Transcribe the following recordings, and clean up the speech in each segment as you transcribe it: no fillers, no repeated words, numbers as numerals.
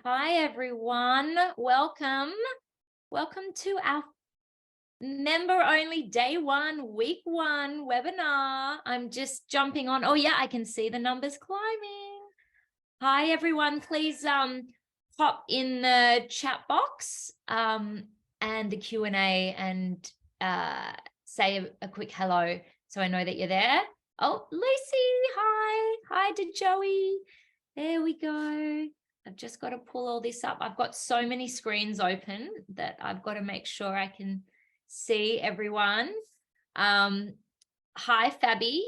Hi, everyone. Welcome. Welcome to our member-only day one, week one webinar. I'm just jumping on. Oh, yeah, I can see the numbers climbing. Hi, everyone. Please pop in the chat box and the Q&A and say a quick hello so I know that you're there. Oh, Lucy, hi. Hi to Joey. There we go. I've just got to pull all this up. I've got so many screens open that I've got to make sure I can see everyone. Hi, Fabi.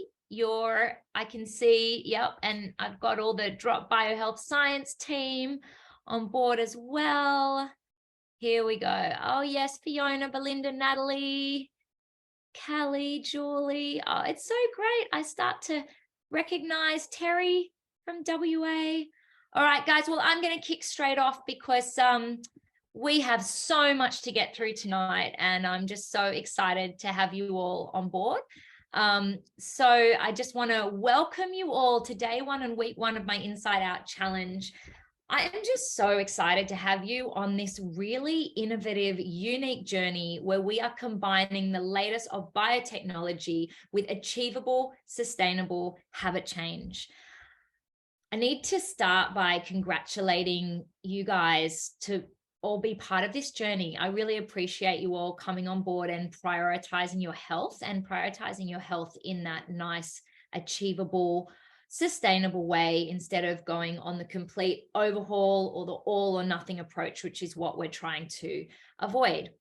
I can see, yep, and I've got all the Drop Biohealth Science team on board as well. Here we go. Oh, yes, Fiona, Belinda, Natalie, Callie, Julie. Oh, it's so great. I start to recognize Terry from WA. All right, guys, well, I'm going to kick straight off because we have so much to get through tonight, and I'm just so excited to have you all on board. So I just want to welcome you all to day one and week one of my Inside Out Challenge. I am just so excited to have you on this really innovative, unique journey where we are combining the latest of biotechnology with achievable, sustainable habit change. I need to start by congratulating you guys to all be part of this journey. I really appreciate you all coming on board and prioritizing your health in that nice, achievable, sustainable way instead of going on the complete overhaul or the all or nothing approach, which is what we're trying to avoid.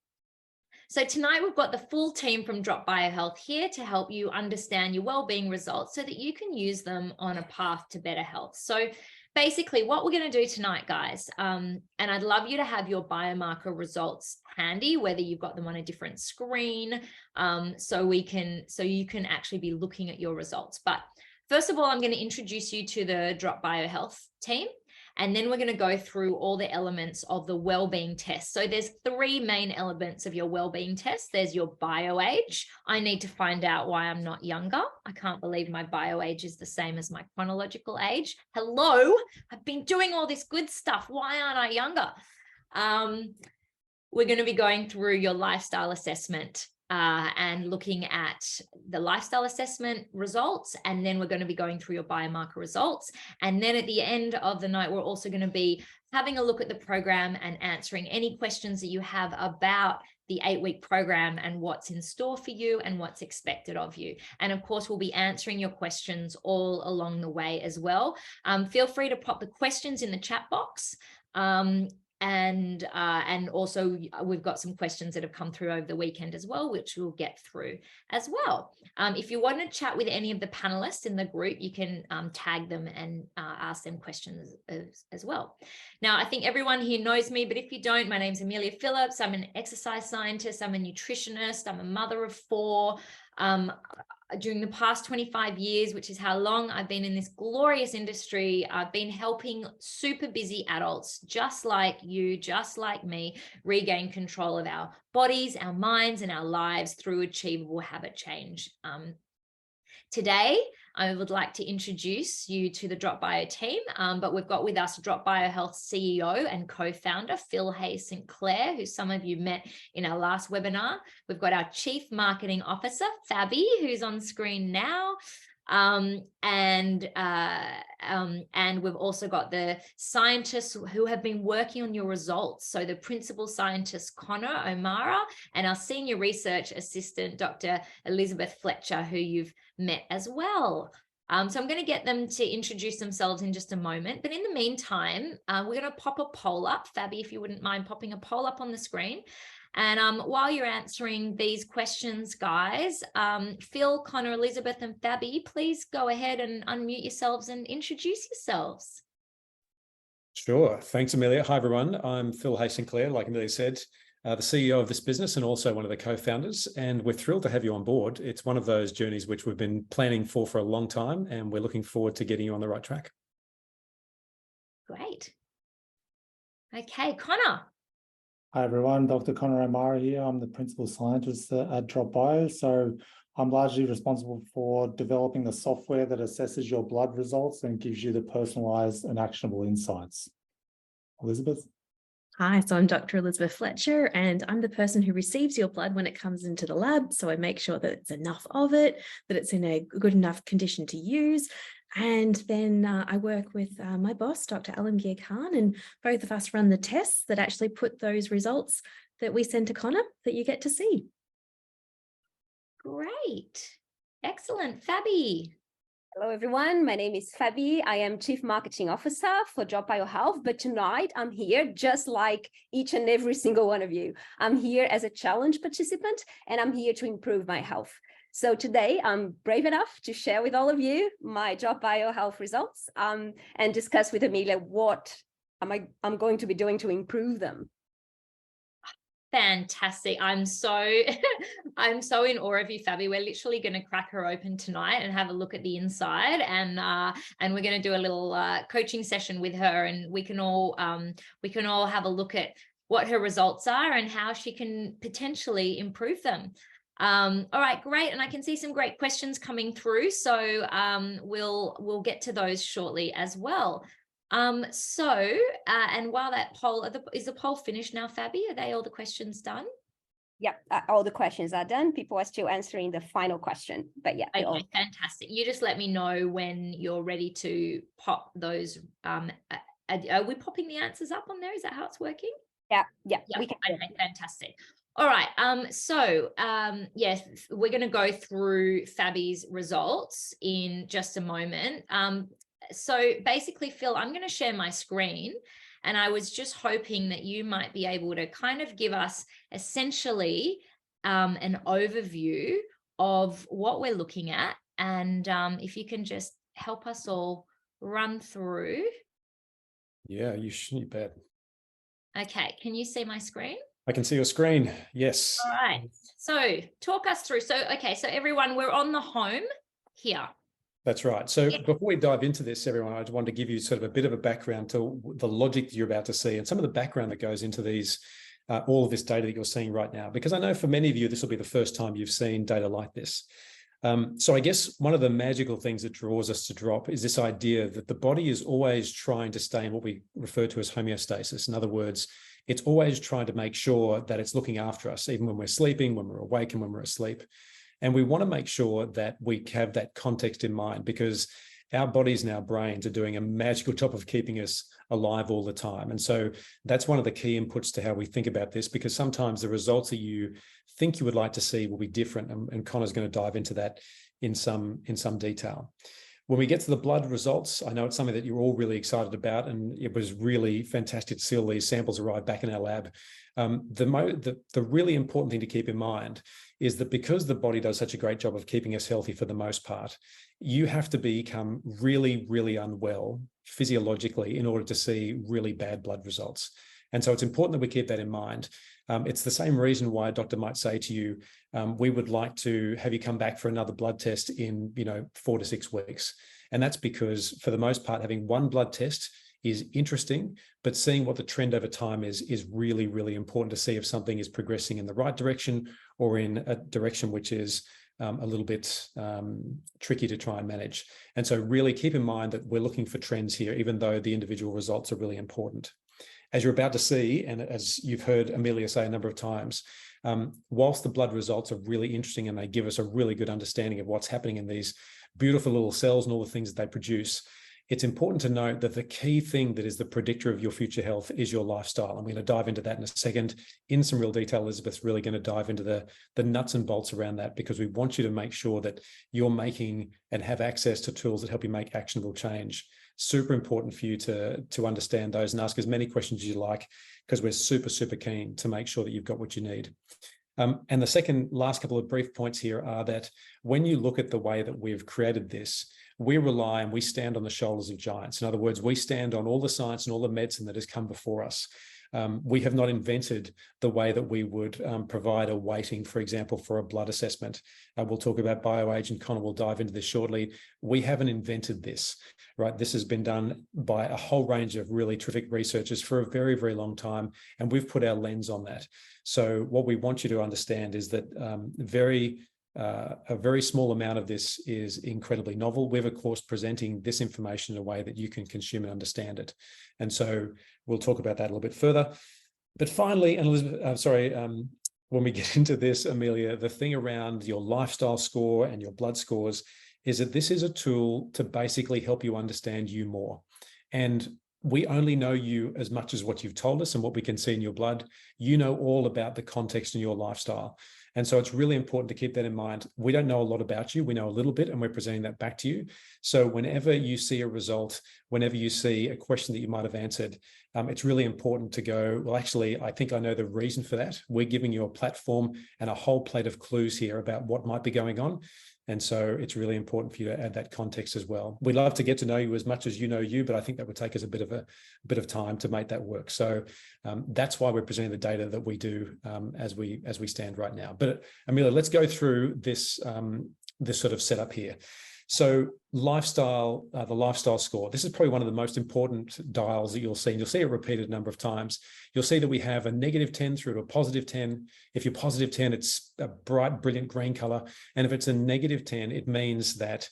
So tonight we've got the full team from Drop Biohealth here to help you understand your well-being results so that you can use them on a path to better health. So basically what we're going to do tonight, guys, and I'd love you to have your biomarker results handy, whether you've got them on a different screen, so you can actually be looking at your results. But first of all, I'm going to introduce you to the Drop Biohealth team. And then we're going to go through all the elements of the well-being test. So there's three main elements of your well-being test. There's your bio age. I need to find out why I'm not younger. I can't believe my bio age is the same as my chronological age. Hello, I've been doing all this good stuff. Why aren't I younger? We're going to be going through your lifestyle assessment and looking at the lifestyle assessment results, and then we're going to be going through your biomarker results. And then at the end of the night, we're also going to be having a look at the program and answering any questions that you have about the 8-week program and what's in store for you and what's expected of you. And of course, we'll be answering your questions all along the way as well. Feel free to pop the questions in the chat box. And also we've got some questions that have come through over the weekend as well, which we'll get through as well. If you want to chat with any of the panelists in the group, you can tag them and ask them questions as well. Now, I think everyone here knows me, but if you don't, my name's Amelia Phillips. I'm an exercise scientist. I'm a nutritionist. I'm a mother of 4. During the past 25 years, which is how long I've been in this glorious industry, I've been helping super busy adults just like you, just like me, regain control of our bodies, our minds, and our lives through achievable habit change. Today, I would like to introduce you to the Drop Bio team, but we've got with us Drop Biohealth CEO and co-founder, Phil Hayes St. Clair, who some of you met in our last webinar. We've got our Chief Marketing Officer, Fabi, who's on screen now. And we've also got the scientists who have been working on your results. So the principal scientist, Connor O'Mara, and our senior research assistant, Dr. Elizabeth Fletcher, who you've met as well. So I'm going to get them to introduce themselves in just a moment. But in the meantime, we're going to pop a poll up. Fabi, if you wouldn't mind popping a poll up on the screen. And while you're answering these questions, guys, Phil, Connor, Elizabeth, and Fabi, please go ahead and unmute yourselves and introduce yourselves. Sure. Thanks, Amelia. Hi, everyone. I'm Phil Hayes St. Clair, like Amelia said, the CEO of this business and also one of the co-founders. And we're thrilled to have you on board. It's one of those journeys which we've been planning for a long time, and we're looking forward to getting you on the right track. Great. Okay, Connor. Hi everyone, Dr. Connor O'Mara here. I'm the principal scientist at Drop Bio. So I'm largely responsible for developing the software that assesses your blood results and gives you the personalized and actionable insights. Elizabeth? Hi, so I'm Dr. Elizabeth Fletcher, and I'm the person who receives your blood when it comes into the lab. So I make sure that it's enough of it, that it's in a good enough condition to use. And then I work with my boss, Dr. Amelia Khan, and both of us run the tests that actually put those results that we send to Connor that you get to see. Great. Excellent. Fabi. Hello, everyone. My name is Fabi. I am Chief Marketing Officer for Drop Biohealth, but tonight I'm here just like each and every single one of you. I'm here as a challenge participant, and I'm here to improve my health. So today I'm brave enough to share with all of you my Drop Biohealth results and discuss with Amelia what I'm going to be doing to improve them. Fantastic. I'm so in awe of you, Fabi. We're literally going to crack her open tonight and have a look at the inside, and we're going to do a little coaching session with her, and we can all have a look at what her results are and how she can potentially improve them. All right, great. And I can see some great questions coming through, so we'll get to those shortly as well. And while that poll, is the poll finished now, Fabi? Are they all the questions done? Yeah, all the questions are done. People are still answering the final question, but yeah. Okay, fantastic. You just let me know when you're ready to pop those. Are we popping the answers up on there? Is that how it's working? Yeah, we can. Okay, fantastic. All right. Yes, we're going to go through Fabi's results in just a moment. So basically, Phil, I'm going to share my screen, and I was just hoping that you might be able to kind of give us essentially an overview of what we're looking at, and if you can just help us all run through. Yeah, you bet. Okay, can you see my screen? I can see your screen. Yes. All right. So talk us through. So everyone, we're on the home here. That's right. So before we dive into this, everyone, I just wanted to give you sort of a bit of a background to the logic that you're about to see and some of the background that goes into these, all of this data that you're seeing right now, because I know for many of you, this will be the first time you've seen data like this. So I guess one of the magical things that draws us to Drop is this idea that the body is always trying to stay in what we refer to as homeostasis. In other words, it's always trying to make sure that it's looking after us, even when we're sleeping, when we're awake, and when we're asleep. And we want to make sure that we have that context in mind, because our bodies and our brains are doing a magical job of keeping us alive all the time. And so that's one of the key inputs to how we think about this, because sometimes the results that you think you would like to see will be different. And Connor's going to dive into that in some detail. When we get to the blood results, I know it's something that you're all really excited about, and it was really fantastic to see all these samples arrive back in our lab. The really important thing to keep in mind is that because the body does such a great job of keeping us healthy for the most part, you have to become really, really unwell physiologically in order to see really bad blood results. And so it's important that we keep that in mind. It's the same reason why a doctor might say to you, we would like to have you come back for another blood test in 4 to 6 weeks. And that's because for the most part, having one blood test is interesting, but seeing what the trend over time is really, really important to see if something is progressing in the right direction or in a direction which is a little bit tricky to try and manage. And so really keep in mind that we're looking for trends here, even though the individual results are really important. As you're about to see, and as you've heard Amelia say a number of times, whilst the blood results are really interesting and they give us a really good understanding of what's happening in these beautiful little cells and all the things that they produce, it's important to note that the key thing that is the predictor of your future health is your lifestyle. I'm going to dive into that in a second in some real detail. Elizabeth's really going to dive into the nuts and bolts around that, because we want you to make sure that you're making and have access to tools that help you make actionable change. Super important for you to understand those and ask as many questions as you like, because we're super, super keen to make sure that you've got what you need. And the last couple of brief points here are that when you look at the way that we've created this, we rely and we stand on the shoulders of giants. In other words, we stand on all the science and all the medicine that has come before us. We have not invented the way that we would provide a weighting, for example, for a blood assessment. We'll talk about BioAge, and Connor will dive into this shortly. We haven't invented this, right? This has been done by a whole range of really terrific researchers for a very, very long time, and we've put our lens on that. So what we want you to understand is that very a very small amount of this is incredibly novel. We're, of course, presenting this information in a way that you can consume and understand it. And so we'll talk about that a little bit further. But finally, and Elizabeth, when we get into this, Amelia, the thing around your lifestyle score and your blood scores is that this is a tool to basically help you understand you more. And we only know you as much as what you've told us and what we can see in your blood. You know all about the context in your lifestyle. And so it's really important to keep that in mind. We don't know a lot about you. We know a little bit, and we're presenting that back to you. So whenever you see a result, whenever you see a question that you might have answered, it's really important to go, well, actually, I think I know the reason for that. We're giving you a platform and a whole plate of clues here about what might be going on. And so it's really important for you to add that context as well. We'd love to get to know you as much as you know you, but I think that would take us a bit of time to make that work. So that's why we're presenting the data that we do as we stand right now. But Amelia, let's go through this this sort of setup here. So lifestyle, the lifestyle score, this is probably one of the most important dials that you'll see, and you'll see it repeated a number of times. You'll see that we have a -10 through to a +10. If you're +10, it's a bright, brilliant green color. And if it's a -10, it means that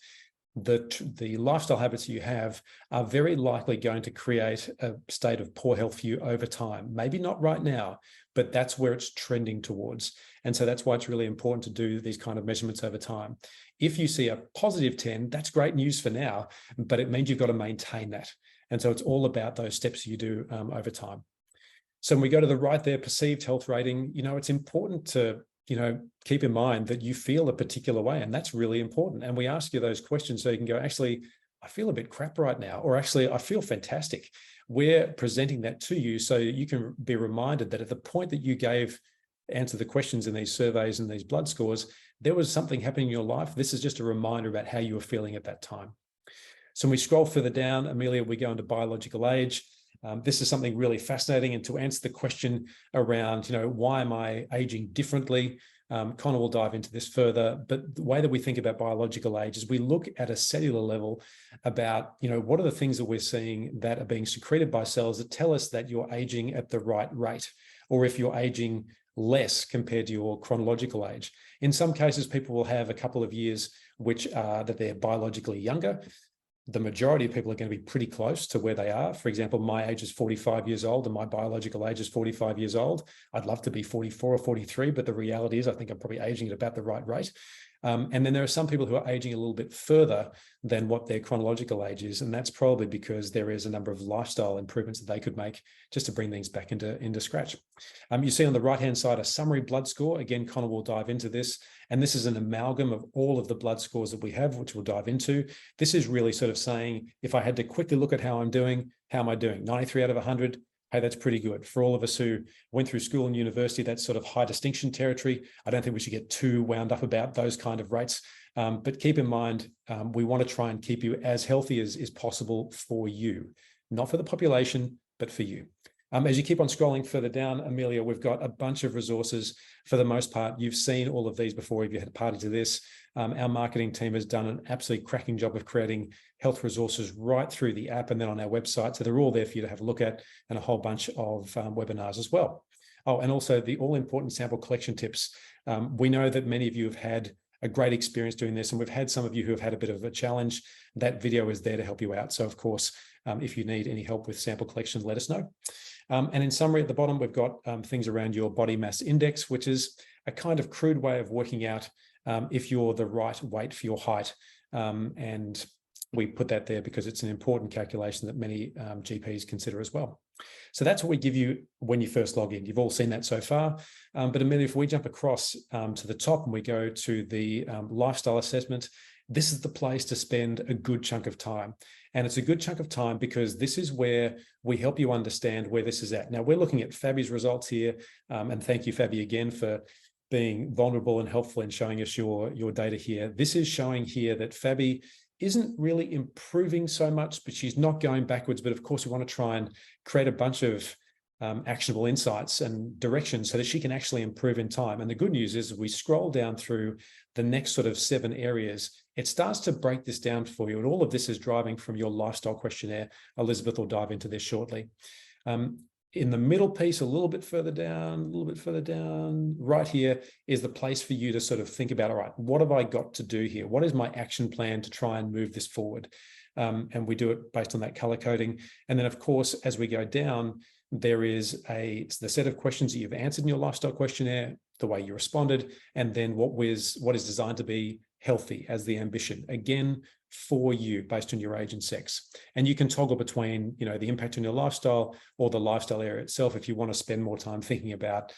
the lifestyle habits you have are very likely going to create a state of poor health for you over time. Maybe not right now, but that's where it's trending towards. And so that's why it's really important to do these kind of measurements over time. If you see a +10, that's great news for now, but it means you've got to maintain that. And so it's all about those steps you do over time. So when we go to the right there, perceived health rating, it's important to keep in mind that you feel a particular way, and that's really important. And we ask you those questions so you can go, actually, I feel a bit crap right now, or actually, I feel fantastic. We're presenting that to you so that you can be reminded that at the point that you answer the questions in these surveys and these blood scores, there was something happening in your life. This is just a reminder about how you were feeling at that time. So when we scroll further down, Amelia, we go into biological age. This is something really fascinating. And to answer the question around, why am I aging differently? Connor will dive into this further. But the way that we think about biological age is we look at a cellular level about, what are the things that we're seeing that are being secreted by cells that tell us that you're aging at the right rate, or if you're aging less compared to your chronological age. In some cases, people will have a couple of years which are that they're biologically younger. The majority of people are going to be pretty close to where they are. For example, my age is 45 years old and my biological age is 45 years old. I'd love to be 44 or 43, but the reality is I think I'm probably aging at about the right rate. And then there are some people who are aging a little bit further than what their chronological age is. And that's probably because there is a number of lifestyle improvements that they could make just to bring things back into scratch. You see on the right-hand side, a summary blood score. Again, Connor will dive into this. And this is an amalgam of all of the blood scores that we have, which we'll dive into. This is really sort of saying, if I had to quickly look at how I'm doing, how am I doing? 93 out of 100. Hey, that's pretty good. For all of us who went through school and university, that's sort of high distinction territory. I don't think we should get too wound up about those kind of rates. But keep in mind, we want to try and keep you as healthy as is possible for you, not for the population, but for you. As you keep on scrolling further down, Amelia, we've got a bunch of resources. For the most part, you've seen all of these before if you had a party to this. Our marketing team has done an absolutely cracking job of creating health resources right through the app and then on our website. So they're all there for you to have a look at, and a whole bunch of webinars as well. Oh, and also the all-important sample collection tips. We know that many of you have had a great experience doing this, and we've had some of you who have had a bit of a challenge. That video is there to help you out. So of course, if you need any help with sample collection, let us know. And in summary, at the bottom, we've got things around your body mass index, which is a kind of crude way of working out if you're the right weight for your height. And we put that there because it's an important calculation that many GPs consider as well. So that's what we give you when you first log in. You've all seen that so far. But Amelia, if we jump across to the top and we go to the lifestyle assessment, this is the place to spend a good chunk of time. And it's a good chunk of time because this is where we help you understand where this is at. Now, we're looking at Fabi's results here. And thank you, Fabi, again, for being vulnerable and helpful in showing us your data here. This is showing here that Fabi isn't really improving so much, but she's not going backwards. But of course, we want to try and create a bunch of actionable insights and directions so that she can actually improve in time. And the good news is we scroll down through the next sort of 7 areas. It starts to break this down for you. And all of this is driving from your lifestyle questionnaire. Elizabeth will dive into this shortly. in the middle piece, a little bit further down, right here is the place for you to sort of think about, all right, what have I got to do here? What is my action plan to try and move this forward? And we do it based on that color coding. And then, of course, as we go down, there is it's the set of questions that you've answered in your lifestyle questionnaire, the way you responded, and then what is designed to be healthy as the ambition, again, for you based on your age and sex. And you can toggle between, the impact on your lifestyle or the lifestyle area itself if you want to spend more time thinking about,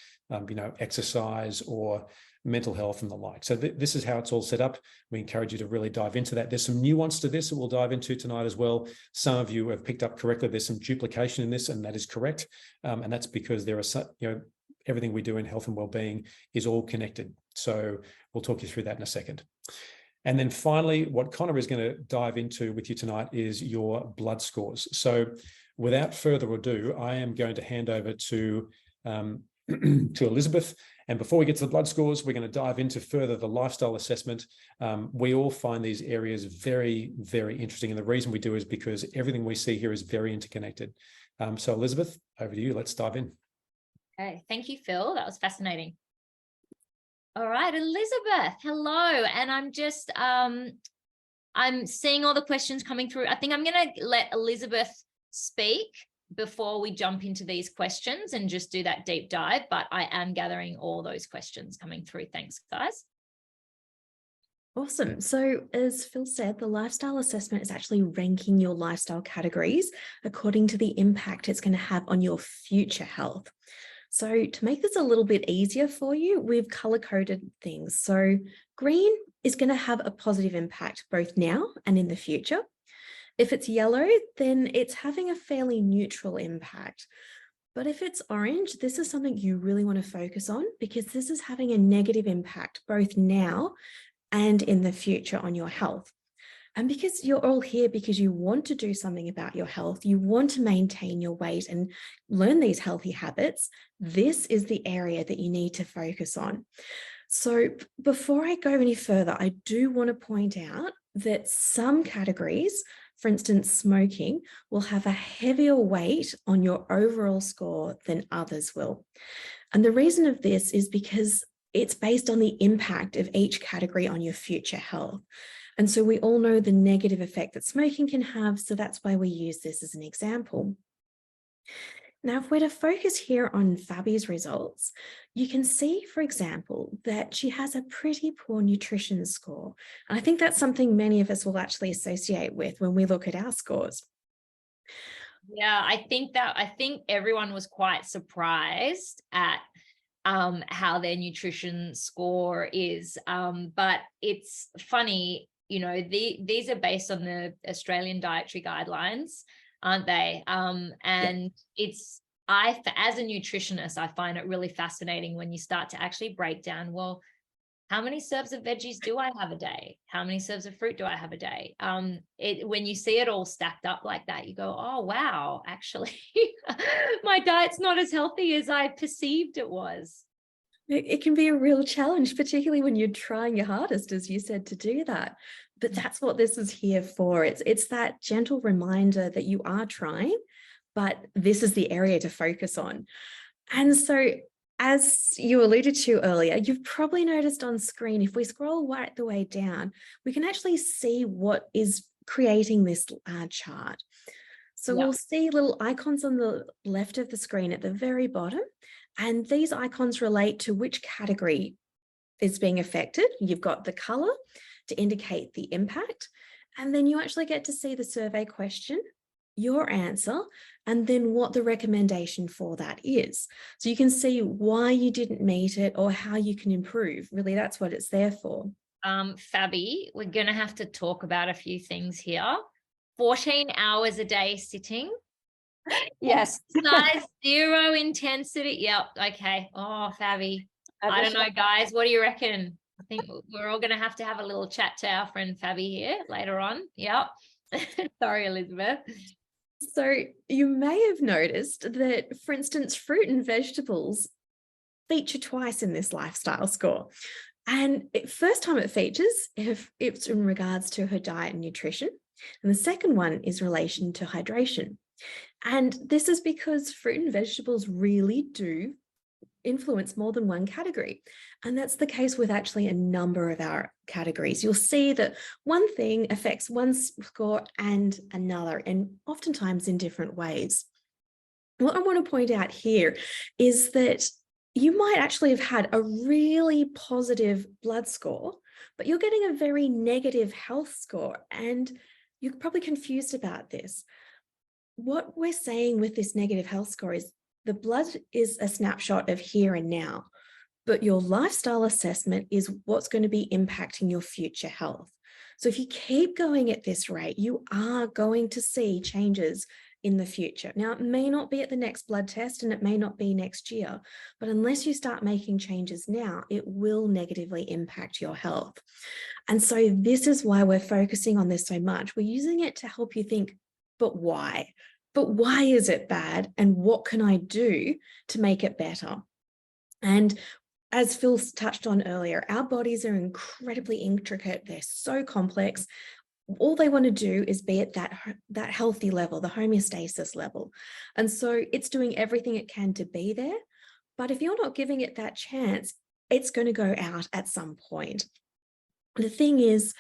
exercise or mental health and the like. So this is how it's all set up. We encourage you to really dive into that. There's some nuance to this that we'll dive into tonight as well. Some of you have picked up correctly. There's some duplication in this, and that is correct. And that's because there are, everything we do in health and wellbeing is all connected. So we'll talk you through that in a second. And then finally, what Connor is going to dive into with you tonight is your blood scores. So without further ado, I am going to hand over to Elizabeth. And before we get to the blood scores, we're going to dive into further the lifestyle assessment. We all find these areas very, very interesting. And the reason we do is because everything we see here is very interconnected. So Elizabeth, over to you. Let's dive in. Okay, thank you, Phil. That was fascinating. All right, Elizabeth, hello. And I'm just, I'm seeing all the questions coming through. I think I'm going to let Elizabeth speak before we jump into these questions and just do that deep dive, but I am gathering all those questions coming through. Thanks, guys. Awesome. So as Phil said, the lifestyle assessment is actually ranking your lifestyle categories according to the impact it's going to have on your future health. So to make this a little bit easier for you, we've color-coded things. So green is going to have a positive impact both now and in the future. If it's yellow, then it's having a fairly neutral impact. But if it's orange, this is something you really want to focus on because this is having a negative impact both now and in the future on your health. And because you're all here because you want to do something about your health, you want to maintain your weight and learn these healthy habits, this is the area that you need to focus on. So before I go any further, I do want to point out that some categories, for instance, smoking, will have a heavier weight on your overall score than others will. And the reason of this is because it's based on the impact of each category on your future health. And so we all know the negative effect that smoking can have, so that's why we use this as an example. Now, if we're to focus here on Fabi's results, you can see, for example, that she has a pretty poor nutrition score. And I think that's something many of us will actually associate with when we look at our scores. Yeah, I think everyone was quite surprised at how their nutrition score is. But it's funny, these are based on the Australian dietary guidelines, aren't they? And as a nutritionist, I find it really fascinating when you start to actually break down, well, how many serves of veggies do I have a day? How many serves of fruit do I have a day? When you see it all stacked up like that, you go, oh, wow, actually, my diet's not as healthy as I perceived it was. It can be a real challenge, particularly when you're trying your hardest, as you said, to do that. But that's what this is here for. It's that gentle reminder that you are trying, but this is the area to focus on. And so, as you alluded to earlier, you've probably noticed on screen, if we scroll right the way down, we can actually see what is creating this chart. So we'll see little icons on the left of the screen at the very bottom, and these icons relate to which category is being affected. You've got the color to indicate the impact, and then you actually get to see the survey question, your answer, and then what the recommendation for that is. So you can see why you didn't meet it or how you can improve. Really, that's what it's there for. Fabi, we're going to have to talk about a few things here. 14 hours a day sitting. Yes. Size 0 intensity. Yep. Okay. Oh, Fabi. I don't know, guys. What do you reckon? I think we're all going to have a little chat to our friend Fabi here later on. Yep. Sorry, Elizabeth. So you may have noticed that, for instance, fruit and vegetables feature twice in this lifestyle score. And first time it features, if it's in regards to her diet and nutrition. And the second one is relation to hydration. And this is because fruit and vegetables really do influence more than one category. And that's the case with actually a number of our categories. You'll see that one thing affects one score and another, and oftentimes in different ways. What I want to point out here is that you might actually have had a really positive blood score, but you're getting a very negative health score, and you're probably confused about this. What we're saying with this negative health score is the blood is a snapshot of here and now, but your lifestyle assessment is what's going to be impacting your future health. So if you keep going at this rate, you are going to see changes in the future. Now, it may not be at the next blood test and it may not be next year, but unless you start making changes now, it will negatively impact your health. And so this is why we're focusing on this so much. We're using it to help you think, but why? But why is it bad? And what can I do to make it better? And as Phil touched on earlier, our bodies are incredibly intricate. They're so complex. All they want to do is be at that healthy level, the homeostasis level. And so it's doing everything it can to be there. But if you're not giving it that chance, it's going to go out at some point. The thing is,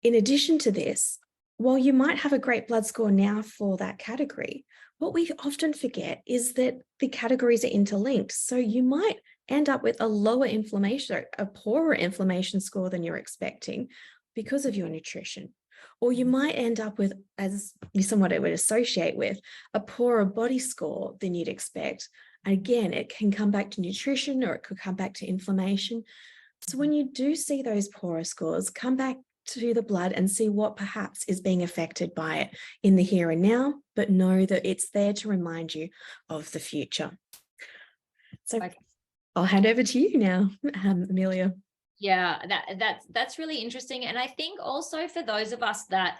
in addition to this, while you might have a great blood score now for that category, what we often forget is that the categories are interlinked. So you might end up with a lower inflammation, a poorer inflammation score than you're expecting because of your nutrition. Or you might end up with, as you somewhat would associate with, a poorer body score than you'd expect. And again, it can come back to nutrition or it could come back to inflammation. So when you do see those poorer scores, come back to the blood and see what perhaps is being affected by it in the here and now, but know that it's there to remind you of the future. So okay. I'll hand over to you now, Amelia. Yeah, that's really interesting. And I think also for those of us that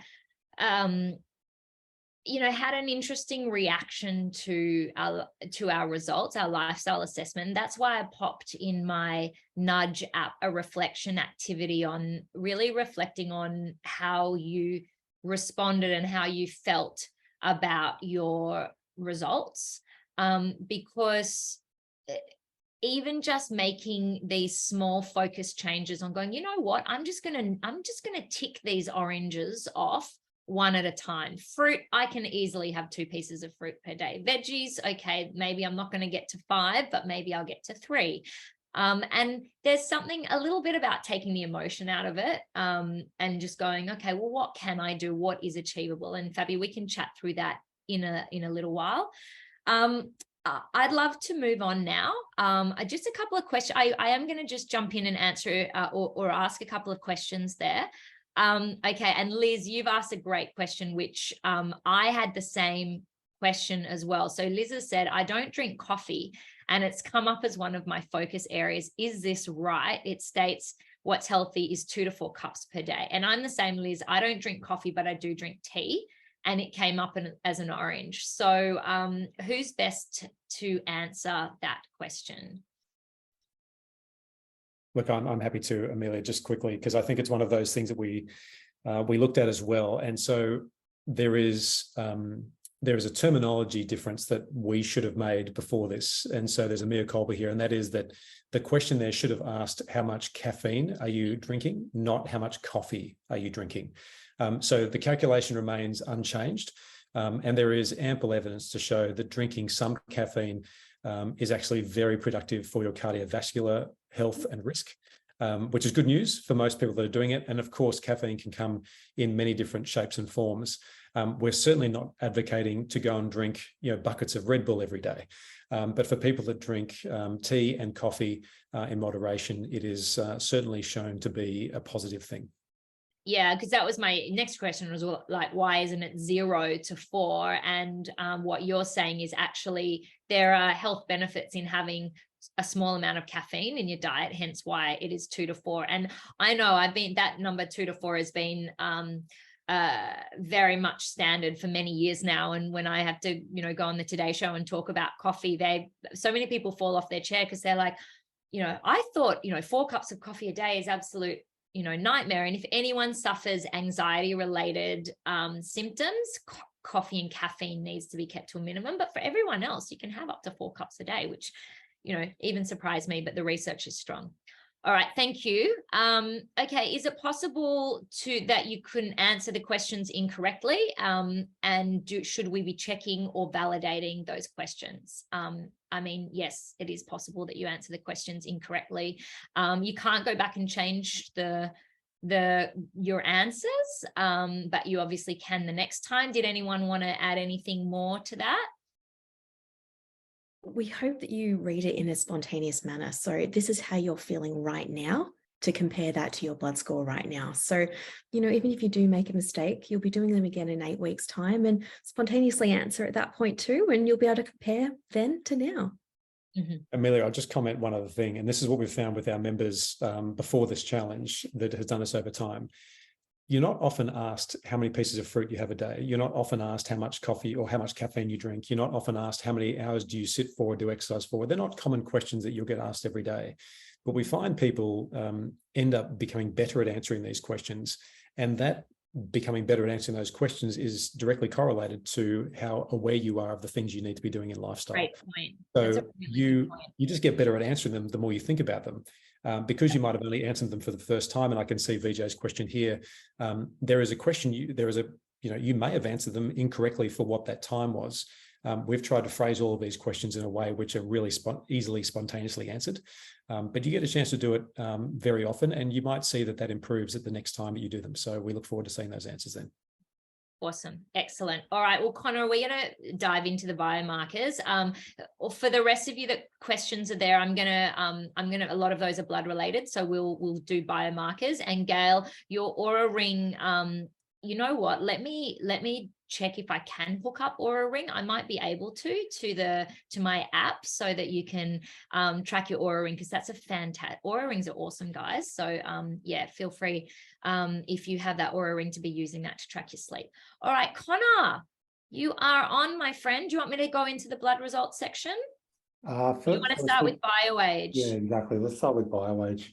had an interesting reaction to our results, our lifestyle assessment. That's why I popped in my nudge app a reflection activity on really reflecting on how you responded and how you felt about your results. Because even just making these small focused changes on going, you know what, I'm just gonna tick these oranges off one at a time. Fruit, I can easily have 2 pieces of fruit per day. Veggies, okay, maybe I'm not going to get to 5, but maybe I'll get to 3. And there's something a little bit about taking the emotion out of it, and just going, okay, well, what can I do? What is achievable? And Fabi, we can chat through that in a little while. I'd love to move on now. Just a couple of questions. I am going to just jump in and answer or ask a couple of questions there. Okay, and Liz, you've asked a great question, which I had the same question as well. So Liz has said, I don't drink coffee and it's come up as one of my focus areas. Is this right? It states what's healthy is 2 to 4 cups per day. And I'm the same, Liz. I don't drink coffee, but I do drink tea. And it came up as an orange. So who's best to answer that question? Look, I'm happy to, Amelia, just quickly, because I think it's one of those things that we looked at as well. And so there is a terminology difference that we should have made before this. And so there's a mea culpa here, and that is that the question there should have asked, how much caffeine are you drinking, not how much coffee are you drinking? So the calculation remains unchanged. And there is ample evidence to show that drinking some caffeine is actually very productive for your cardiovascular health and risk, which is good news for most people that are doing it. And of course, caffeine can come in many different shapes and forms. We're certainly not advocating to go and drink, buckets of Red Bull every day. But for people that drink tea and coffee in moderation, it is certainly shown to be a positive thing. Yeah, because that was my next question, was like, why isn't it 0 to 4? And what you're saying is actually there are health benefits in having a small amount of caffeine in your diet, hence why it is 2 to 4. And I know that number 2 to 4 has been very much standard for many years now. And when I have to, go on the Today Show and talk about coffee, so many people fall off their chair because they're like, I thought, 4 cups of coffee a day is absolute nightmare. And if anyone suffers anxiety related symptoms, coffee and caffeine needs to be kept to a minimum. But for everyone else, you can have up to 4 cups a day, which, even surprised me, but the research is strong. All right, thank you. Okay, is it possible that you couldn't answer the questions incorrectly? And should we be checking or validating those questions? I mean, yes, it is possible that you answer the questions incorrectly. You can't go back and change your answers, but you obviously can the next time. Did anyone want to add anything more to that? We hope that you read it in a spontaneous manner. So this is how you're feeling right now, to compare that to your blood score right now. So, even if you do make a mistake, you'll be doing them again in 8 weeks' time, and spontaneously answer at that point too, and you'll be able to compare then to now. Mm-hmm. Amelia, I'll just comment one other thing, and this is what we've found with our members before this challenge that has done this over time. You're not often asked how many pieces of fruit you have a day. You're not often asked how much coffee or how much caffeine you drink. You're not often asked how many hours do you sit for or do exercise for. They're not common questions that you'll get asked every day. But we find people end up becoming better at answering these questions. And that becoming better at answering those questions is directly correlated to how aware you are of the things you need to be doing in lifestyle. Great point. So you just get better at answering them the more you think about them. Because you might have only answered them for the first time, and I can see VJ's question here. There is a question. You may have answered them incorrectly for what that time was. We've tried to phrase all of these questions in a way which are really easily spontaneously answered, but you get a chance to do it very often, and you might see that improves at the next time that you do them. So we look forward to seeing those answers then. Awesome. Excellent. All right. Well, Connor, we're going to dive into the biomarkers. For the rest of you, the questions are there. I'm going to, a lot of those are blood related. So we'll do biomarkers. And Gail, your Aura Ring, you know what? Let me check if I can hook up Aura Ring. I might be able to my app so that you can track your Aura Ring, because that's a fantastic. Aura Rings are awesome, guys. So yeah, feel free if you have that Aura Ring to be using that to track your sleep. All right, Connor, you are on, my friend. Do you want me to go into the blood results section? You want to start with BioAge? Yeah, exactly. Let's start with BioAge.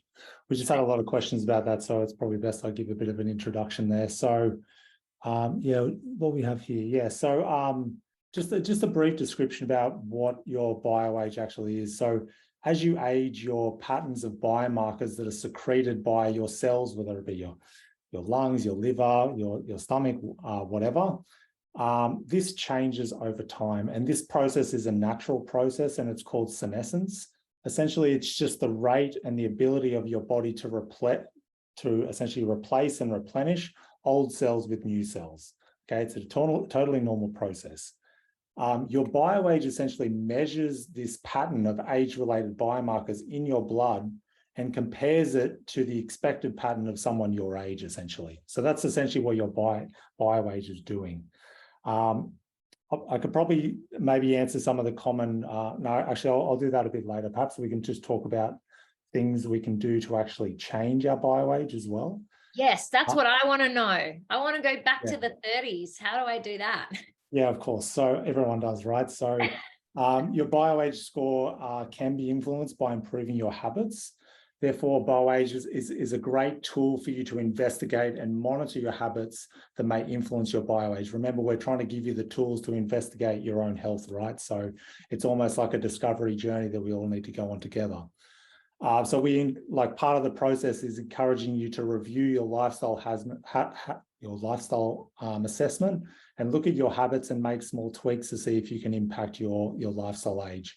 We just had a lot of questions about that, so it's probably best I give a bit of an introduction there. So, yeah, what we have here. Yeah, so just a brief description about what your BioAge actually is. So, as you age, your patterns of biomarkers that are secreted by your cells, whether it be your lungs, your liver, your stomach, whatever, this changes over time. And this process is a natural process, and it's called senescence. Essentially, it's just the rate and the ability of your body to essentially replace and replenish old cells with new cells. Okay, it's a totally normal process. Your BioAge essentially measures this pattern of age-related biomarkers in your blood and compares it to the expected pattern of someone your age, essentially. So that's essentially what your BioAge is doing. I could probably maybe answer some of the common, no, actually, I'll do that a bit later. Perhaps we can just talk about things we can do to actually change our BioAge as well. Yes, that's what I want to know. I want to go back to the 30s. How do I do that? Yeah, of course. So everyone does, right? So your BioAge score can be influenced by improving your habits. Therefore, BioAge is a great tool for you to investigate and monitor your habits that may influence your BioAge. Remember, we're trying to give you the tools to investigate your own health, right? So it's almost like a discovery journey that we all need to go on together. So part of the process is encouraging you to review your lifestyle assessment and look at your habits and make small tweaks to see if you can impact your lifestyle age.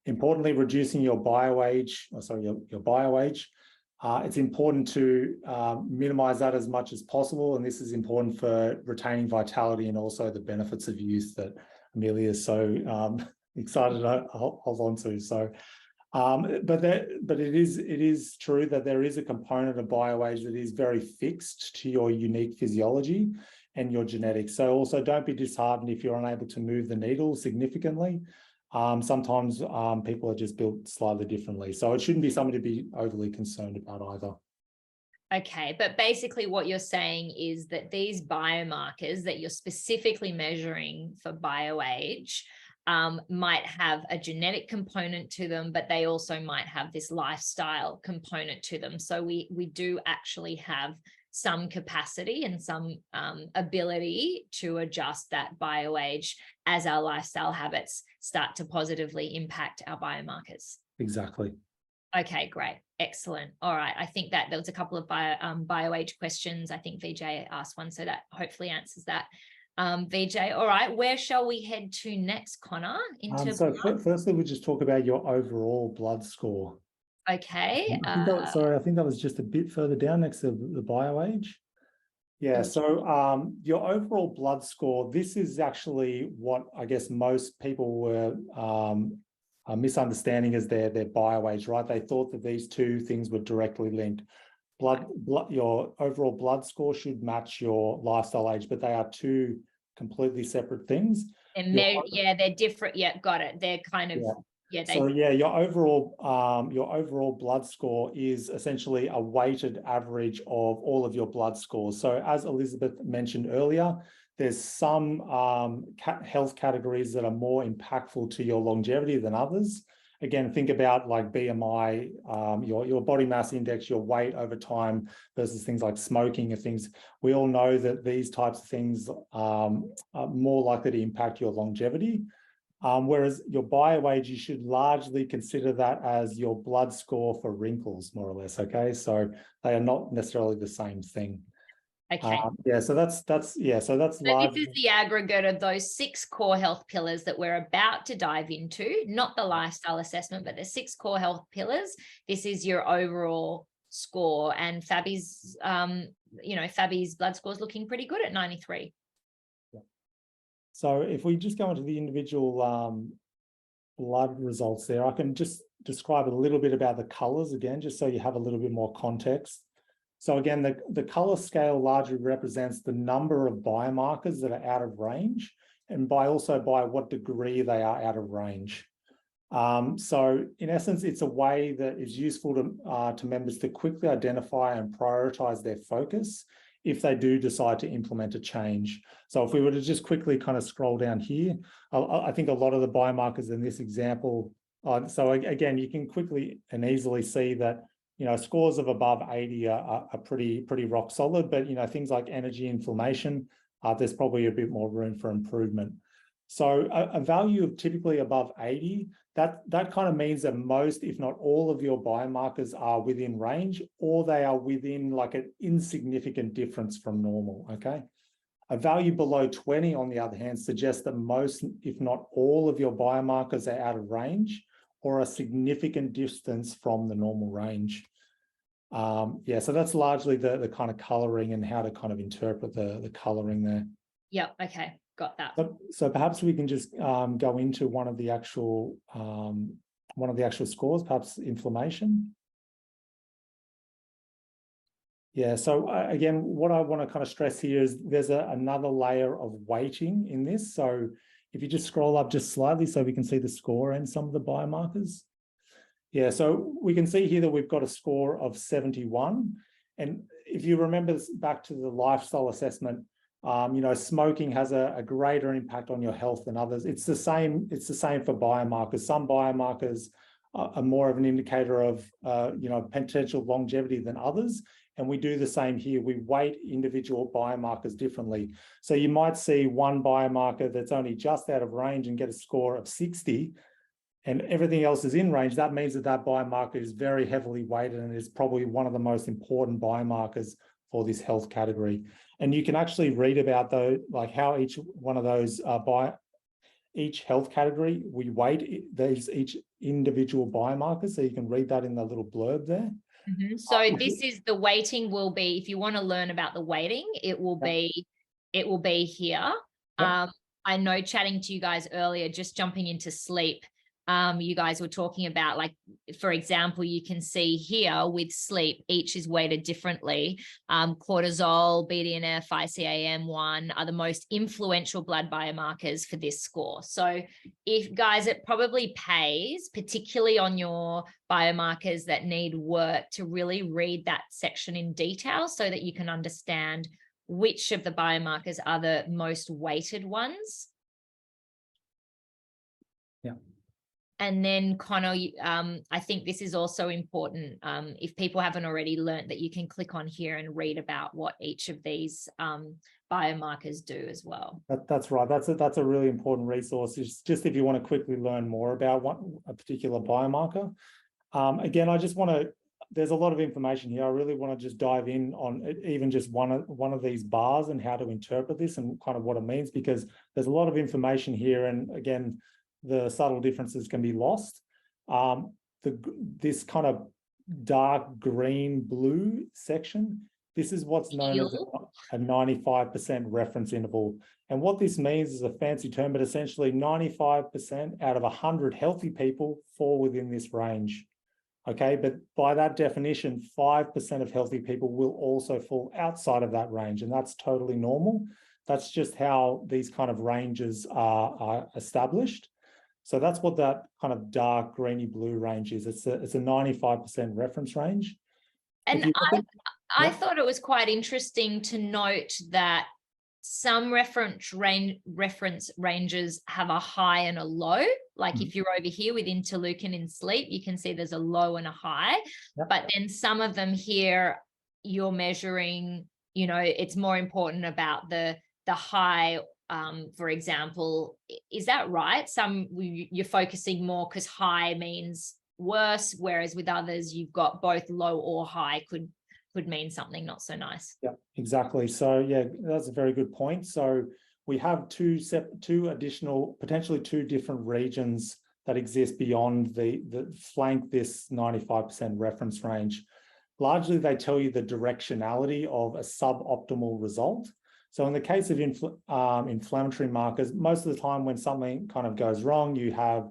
Importantly, reducing your BioAge. It's important to minimize that as much as possible, and this is important for retaining vitality and also the benefits of youth that Amelia is so excited to hold on to. So. But it is true that there is a component of BioAge that is very fixed to your unique physiology and your genetics. So also don't be disheartened if you're unable to move the needle significantly. Sometimes people are just built slightly differently. So it shouldn't be something to be overly concerned about either. Okay, but basically what you're saying is that these biomarkers that you're specifically measuring for BioAge might have a genetic component to them, but they also might have this lifestyle component to them. So we do actually have some capacity and some ability to adjust that bioage as our lifestyle habits start to positively impact our biomarkers. Exactly. Okay, great. Excellent. All right. I think that there was a couple of bioage questions. I think VJ asked one, so that hopefully answers that. VJ, all right. Where shall we head to next, Connor? Firstly, we just talk about your overall blood score. Okay. I think that was just a bit further down next to the bioage. Yeah, so your overall blood score, this is actually what I guess most people were misunderstanding as their bioage, right? They thought that these two things were directly linked. Your overall blood score should match your lifestyle age, but they are two completely separate things. And they're different. Yeah, got it. They're kind of your overall blood score is essentially a weighted average of all of your blood scores. So as Elizabeth mentioned earlier, there's some health categories that are more impactful to your longevity than others. Again, think about like BMI, your body mass index, your weight over time versus things like smoking and things. We all know that these types of things are more likely to impact your longevity. Whereas your bioage, you should largely consider that as your blood score for wrinkles, more or less. Okay, so they are not necessarily the same thing. Okay. So that's large. This is the aggregate of those 6 core health pillars that we're about to dive into, not the lifestyle assessment, but the 6 core health pillars. This is your overall score, and Fabi's, Fabi's blood score is looking pretty good at 93. So if we just go into the individual blood results there, I can just describe a little bit about the colors again, just so you have a little bit more context. So again, the color scale largely represents the number of biomarkers that are out of range, and by what degree they are out of range. So in essence, it's a way that is useful to members to quickly identify and prioritize their focus if they do decide to implement a change. So if we were to just quickly kind of scroll down here, I think a lot of the biomarkers in this example, so again, you can quickly and easily see that scores of above 80 are pretty rock solid, but things like energy, inflammation, there's probably a bit more room for improvement. So a value of typically above 80, that kind of means that most, if not all, of your biomarkers are within range, or they are within like an insignificant difference from normal. Okay. A value below 20, on the other hand, suggests that most, if not all, of your biomarkers are out of range or a significant distance from the normal range. So that's largely the kind of coloring and how to kind of interpret the coloring there. Yep. Okay. Got that. So perhaps we can just go into one of the actual scores, perhaps inflammation. Yeah. So again, what I want to kind of stress here is there's another layer of weighting in this. So if you just scroll up just slightly so we can see the score and some of the biomarkers. Yeah, so we can see here that we've got a score of 71. And if you remember back to the lifestyle assessment, smoking has a greater impact on your health than others. It's the same for biomarkers. Some biomarkers are more of an indicator of potential longevity than others. And we do the same here. We weight individual biomarkers differently. So you might see one biomarker that's only just out of range and get a score of 60, and everything else is in range. That means that biomarker is very heavily weighted and is probably one of the most important biomarkers for this health category. And you can actually read about like how each one of those each health category, we weight each individual biomarker. So you can read that in the little blurb there. Mm-hmm. So this is the weighting will be, if you want to learn about the weighting, it will be here. Yep. I know chatting to you guys earlier, just jumping into sleep, you guys were talking about, like, for example, you can see here with sleep, each is weighted differently. Cortisol, BDNF, ICAM1 are the most influential blood biomarkers for this score. So if guys, it probably pays, particularly on your biomarkers that need work, to really read that section in detail so that you can understand which of the biomarkers are the most weighted ones. Yeah. And then Connor, I think this is also important. If people haven't already learned, that you can click on here and read about what each of these biomarkers do as well. That's right. That's a really important resource. It's just if you want to quickly learn more about a particular biomarker. Again, I just want to, there's a lot of information here. I really want to just dive in on even just one of these bars and how to interpret this and kind of what it means, because there's a lot of here. And again, the subtle differences can be lost. This kind of dark green blue section, this is what's known as a 95% reference interval. And what this means is a fancy term, but essentially 95% out of 100 healthy people fall within this range. Okay, but by that definition, 5% of healthy people will also fall outside of that range, and that's totally normal. That's just how these kind of ranges are established. So that's what that kind of dark greeny blue range is. It's a 95% reference range. And I thought it was quite interesting to note that some reference ranges have a high and a low. Like if you're over here with interleukin in sleep, you can see there's a low and a high. Yep. But then some of them here, you're measuring, you know, it's more important about the high. For example, is that right? Some you're focusing more because high means worse, whereas with others you've got both low or high could mean something not so nice. Yeah, exactly. So yeah, that's a very good point. So we have two additional, potentially two different regions that exist beyond the flank this 95% reference range. Largely, they tell you the directionality of a suboptimal result. So in the case of inflammatory markers, most of the time when something kind of goes wrong, you have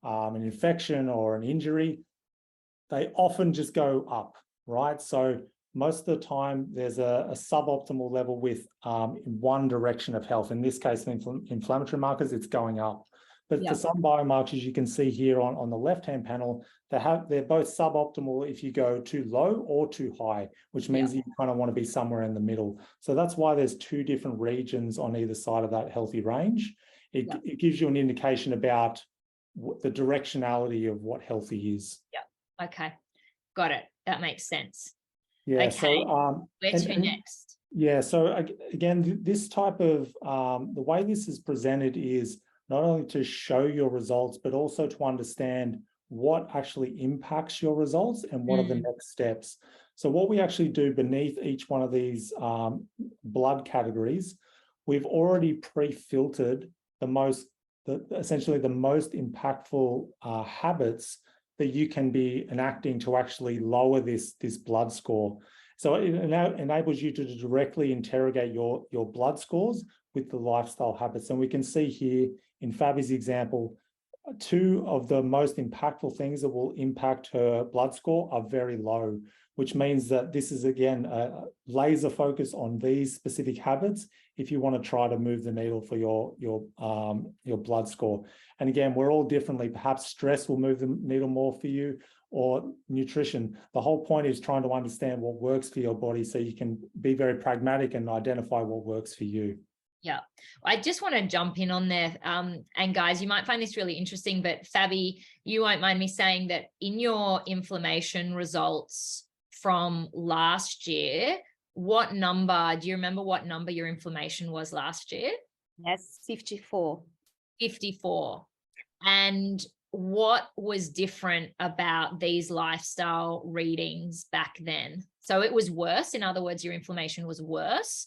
an infection or an injury, they often just go up, right? So most of the time there's a suboptimal level with in one direction of health. In this case, inflammatory markers, it's going up. But for some biomarkers, you can see here on the left-hand panel, they're both suboptimal if you go too low or too high, which means you kind of want to be somewhere in the middle. So that's why there's two different regions on either side of that healthy range. It gives you an indication about the directionality of what healthy is. Yeah. Okay. Got it. That makes sense. Yeah. Okay. So where to next? Yeah. So again, this type of the way this is presented is not only to show your results, but also to understand what actually impacts your results and what are the next steps. So what we actually do beneath each one of these blood categories, we've already pre-filtered essentially the most impactful habits that you can be enacting to actually lower this blood score. So it enables you to directly interrogate your blood scores with the lifestyle habits. And we can see here in Fabi's example, two of the most impactful things that will impact her blood score are very low, which means that this is, again, a laser focus on these specific habits if you want to try to move the needle for your blood score. And again, we're all differently. Perhaps stress will move the needle more for you, or nutrition. The whole point is trying to understand what works for your body so you can be very pragmatic and identify what works for you. Yeah, I just want to jump in on there. And guys, you might find this really interesting, but Fabi, you won't mind me saying that in your inflammation results from last year, what number, do you remember what number your inflammation was last year? Yes, 54. 54. And what was different about these lifestyle readings back then? So it was worse. In other words, your inflammation was worse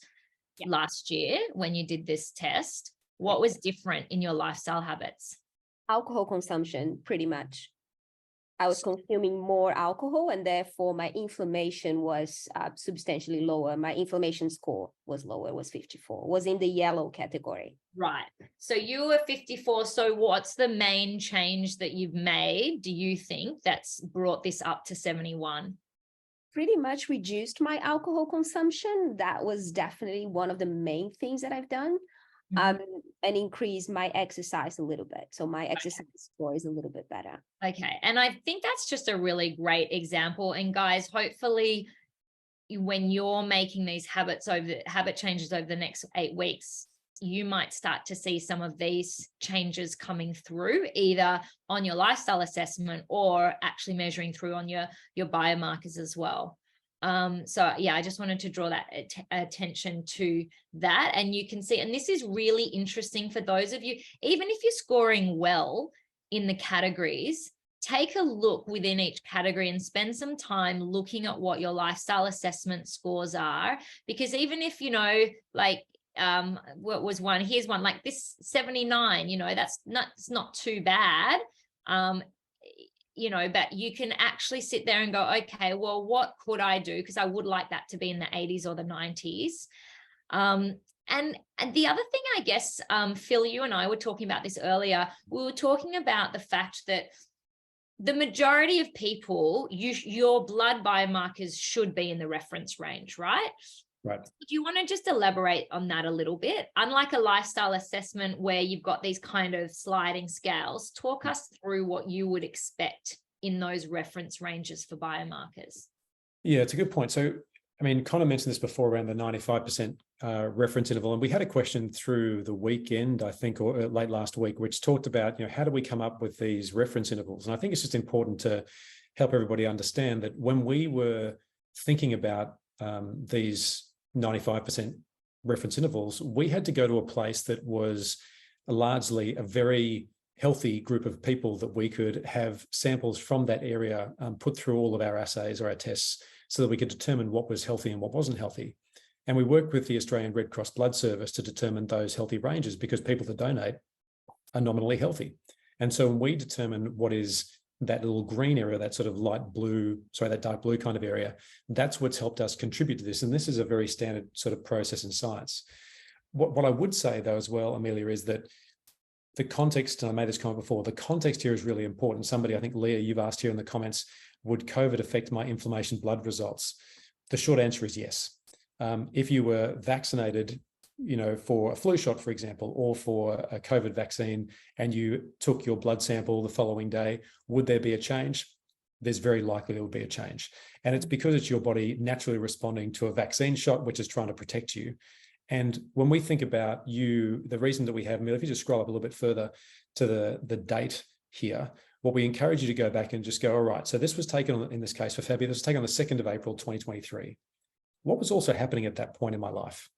last year when you did this test. What was different in your lifestyle habits? Alcohol consumption, pretty much. I was consuming more alcohol, and therefore my inflammation was substantially lower. My inflammation score was lower, was 54, was in the yellow category. Right. So you were 54. So what's the main change that you've made, do you think, that's brought this up to 71? Pretty much reduced my alcohol consumption. That was definitely one of the main things that I've done. And increase my exercise a little bit. So my exercise score is a little bit better. Okay. And I think that's just a really great example. And guys, hopefully when you're making these habit changes over the next 8 weeks, you might start to see some of these changes coming through, either on your lifestyle assessment or actually measuring through on your biomarkers as well. So yeah, I just wanted to draw that attention to that. And you can see, and this is really interesting for those of you, even if you're scoring well in the categories, take a look within each category and spend some time looking at what your lifestyle assessment scores are. Because even if, like, what was one, here's one, like this 79, that's not too bad. But you can actually sit there and go, okay, well, what could I do? Because I would like that to be in the 80s or the 90s. And the other thing, I guess, Phil, you and I were talking about this earlier. We were talking about the fact that the majority of people, your blood biomarkers should be in the reference range, right? Right. Do you want to just elaborate on that a little bit? Unlike a lifestyle assessment where you've got these kind of sliding scales, talk us through what you would expect in those reference ranges for biomarkers. Yeah, it's a good point. So, I mean, Connor mentioned this before around the 95% reference interval. And we had a question through the weekend, I think, or late last week, which talked about, how do we come up with these reference intervals? And I think it's just important to help everybody understand that when we were thinking about these 95% reference intervals, we had to go to a place that was largely a very healthy group of people that we could have samples from that area put through all of our assays or our tests so that we could determine what was healthy and what wasn't healthy. And we worked with the Australian Red Cross Blood Service to determine those healthy ranges because people that donate are nominally healthy. And so when we determine what is that little green area, that sort of that dark blue kind of area, that's what's helped us contribute to this. And this is a very standard sort of process in science. What I would say, though, as well, Amelia, is that the context, and I made this comment before, the context here is really important. Somebody, I think, Leah, you've asked here in the comments, would COVID affect my inflammation blood results? The short answer is yes. If you were vaccinated, for a flu shot, for example, or for a COVID vaccine, and you took your blood sample the following day, would there be a change? There's very likely there will be a change. And it's because it's your body naturally responding to a vaccine shot, which is trying to protect you. And when we think about the reason that we have, if you just scroll up a little bit further to the date here, what we encourage you to go back and just go, all right, so this was taken on, in this case for Fabi, this was taken on the 2nd of April, 2023. What was also happening at that point in my life?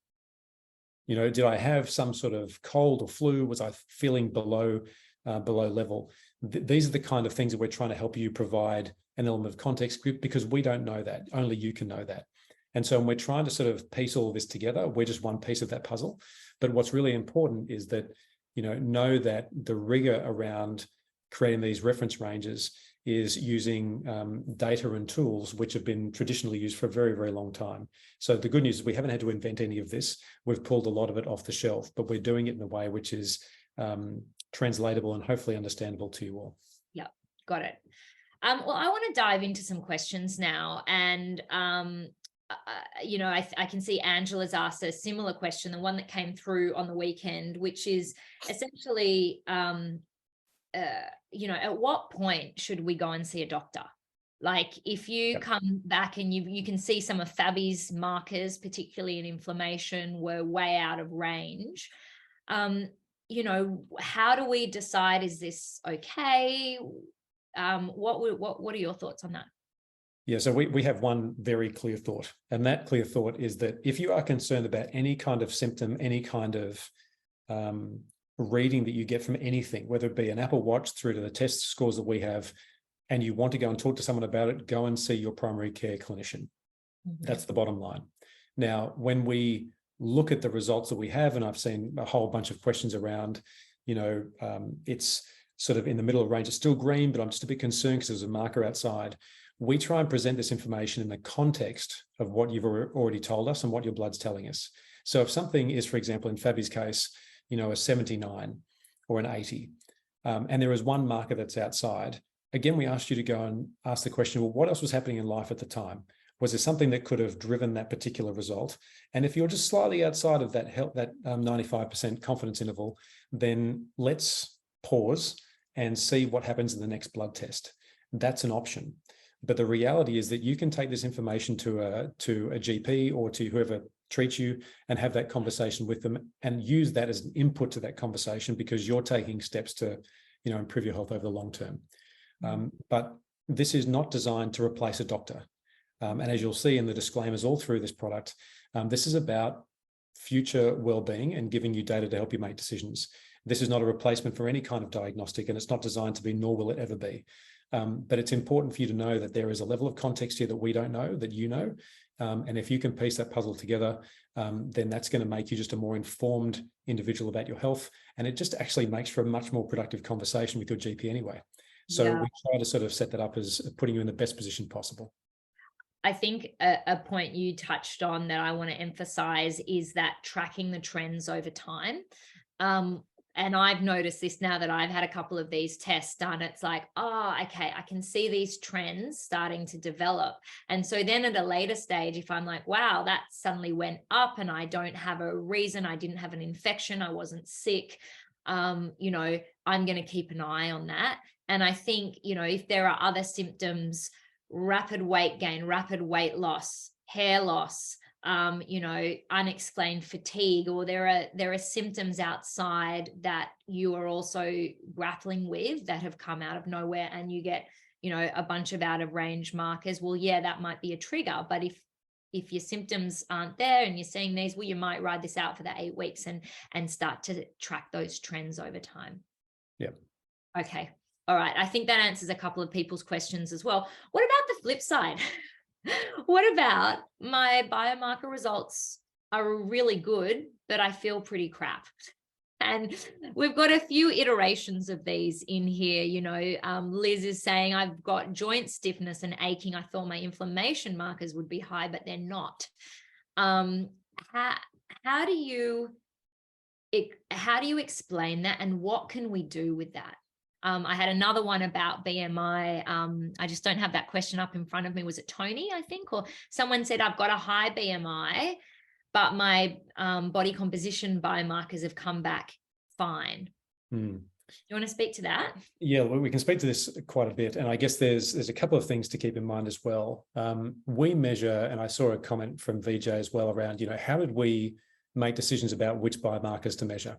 Did I have some sort of cold or flu? Was I feeling below level? These are the kind of things that we're trying to help you provide an element of context, because we don't know that. Only you can know that. And so when we're trying to sort of piece all this together, we're just one piece of that puzzle. But what's really important is that, know that the rigor around creating these reference ranges is using data and tools which have been traditionally used for a very, very long time. So the good news is we haven't had to invent any of this. We've pulled a lot of it off the shelf, but we're doing it in a way which is translatable and hopefully understandable to you all. Yeah, got it. Well, I want to dive into some questions now. And, I can see Angela's asked a similar question, the one that came through on the weekend, which is essentially, at what point should we go and see a doctor? Like if you come back and you can see some of Fabi's markers, particularly in inflammation, were way out of range. How do we decide, is this okay? What are your thoughts on that? Yeah, so we have one very clear thought, and that clear thought is that if you are concerned about any kind of symptom, any kind of reading that you get from anything, whether it be an Apple Watch through to the test scores that we have, and you want to go and talk to someone about it, go and see your primary care clinician. Mm-hmm. That's the bottom line. Now, when we look at the results that we have, and I've seen a whole bunch of questions around, it's sort of in the middle of range, it's still green, but I'm just a bit concerned because there's a marker outside. We try and present this information in the context of what you've already told us and what your blood's telling us. So if something is, for example, in Fabi's case, a 79 or an 80, and there is one marker that's outside, again, we asked you to go and ask the question, well, what else was happening in life at the time? Was there something that could have driven that particular result? And if you're just slightly outside of that 95% confidence interval, then let's pause and see what happens in the next blood test. That's an option. But the reality is that you can take this information to a GP or to whoever treat you, and have that conversation with them and use that as an input to that conversation, because you're taking steps to, improve your health over the long term. But this is not designed to replace a doctor. And as you'll see in the disclaimers all through this product, this is about future well-being and giving you data to help you make decisions. This is not a replacement for any kind of diagnostic, and it's not designed to be, nor will it ever be. But it's important for you to know that there is a level of context here that we don't know, that you know. And if you can piece that puzzle together, then that's going to make you just a more informed individual about your health. And it just actually makes for a much more productive conversation with your GP anyway. So we try to sort of set that up as putting you in the best position possible. I think a point you touched on that I want to emphasize is that tracking the trends over time. And I've noticed this now that I've had a couple of these tests done. It's like, oh, okay, I can see these trends starting to develop. And so then at a later stage, if I'm like, wow, that suddenly went up and I don't have a reason, I didn't have an infection, I wasn't sick, I'm going to keep an eye on that. And I think, if there are other symptoms, rapid weight gain, rapid weight loss, hair loss, unexplained fatigue, or there are symptoms outside that you are also grappling with that have come out of nowhere, and you get, a bunch of out of range markers. Well, yeah, that might be a trigger, but if your symptoms aren't there and you're seeing these, well, you might ride this out for that 8 weeks and start to track those trends over time. Yeah. Okay. All right. I think that answers a couple of people's questions as well. What about the flip side? What about my biomarker results are really good, but I feel pretty crap? And we've got a few iterations of these in here. Liz is saying, I've got joint stiffness and aching. I thought my inflammation markers would be high, but they're not. How do you explain that, and what can we do with that? I had another one about BMI. I just don't have that question up in front of me. Was it Tony, I think? Or someone said, I've got a high BMI, but my body composition biomarkers have come back fine. Do you want to speak to that? Yeah, well, we can speak to this quite a bit. And I guess there's a couple of things to keep in mind as well. We measure, and I saw a comment from VJ as well around, how did we make decisions about which biomarkers to measure?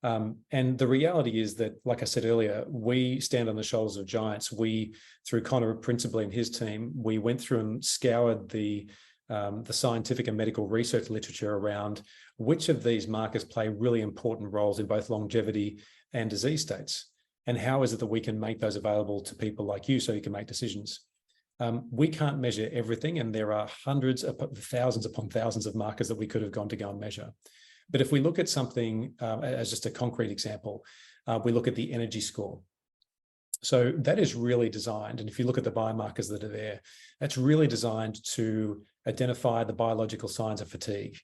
And the reality is that, like I said earlier, we stand on the shoulders of giants. We, through Connor principally and his team, we went through and scoured the scientific and medical research literature around which of these markers play really important roles in both longevity and disease states. And how is it that we can make those available to people like you so you can make decisions? We can't measure everything, and there are hundreds of thousands upon thousands of markers that we could have gone and measure. But if we look at something as just a concrete example, we look at the energy score. So that is really designed, and if you look at the biomarkers that are there, that's really designed to identify the biological signs of fatigue.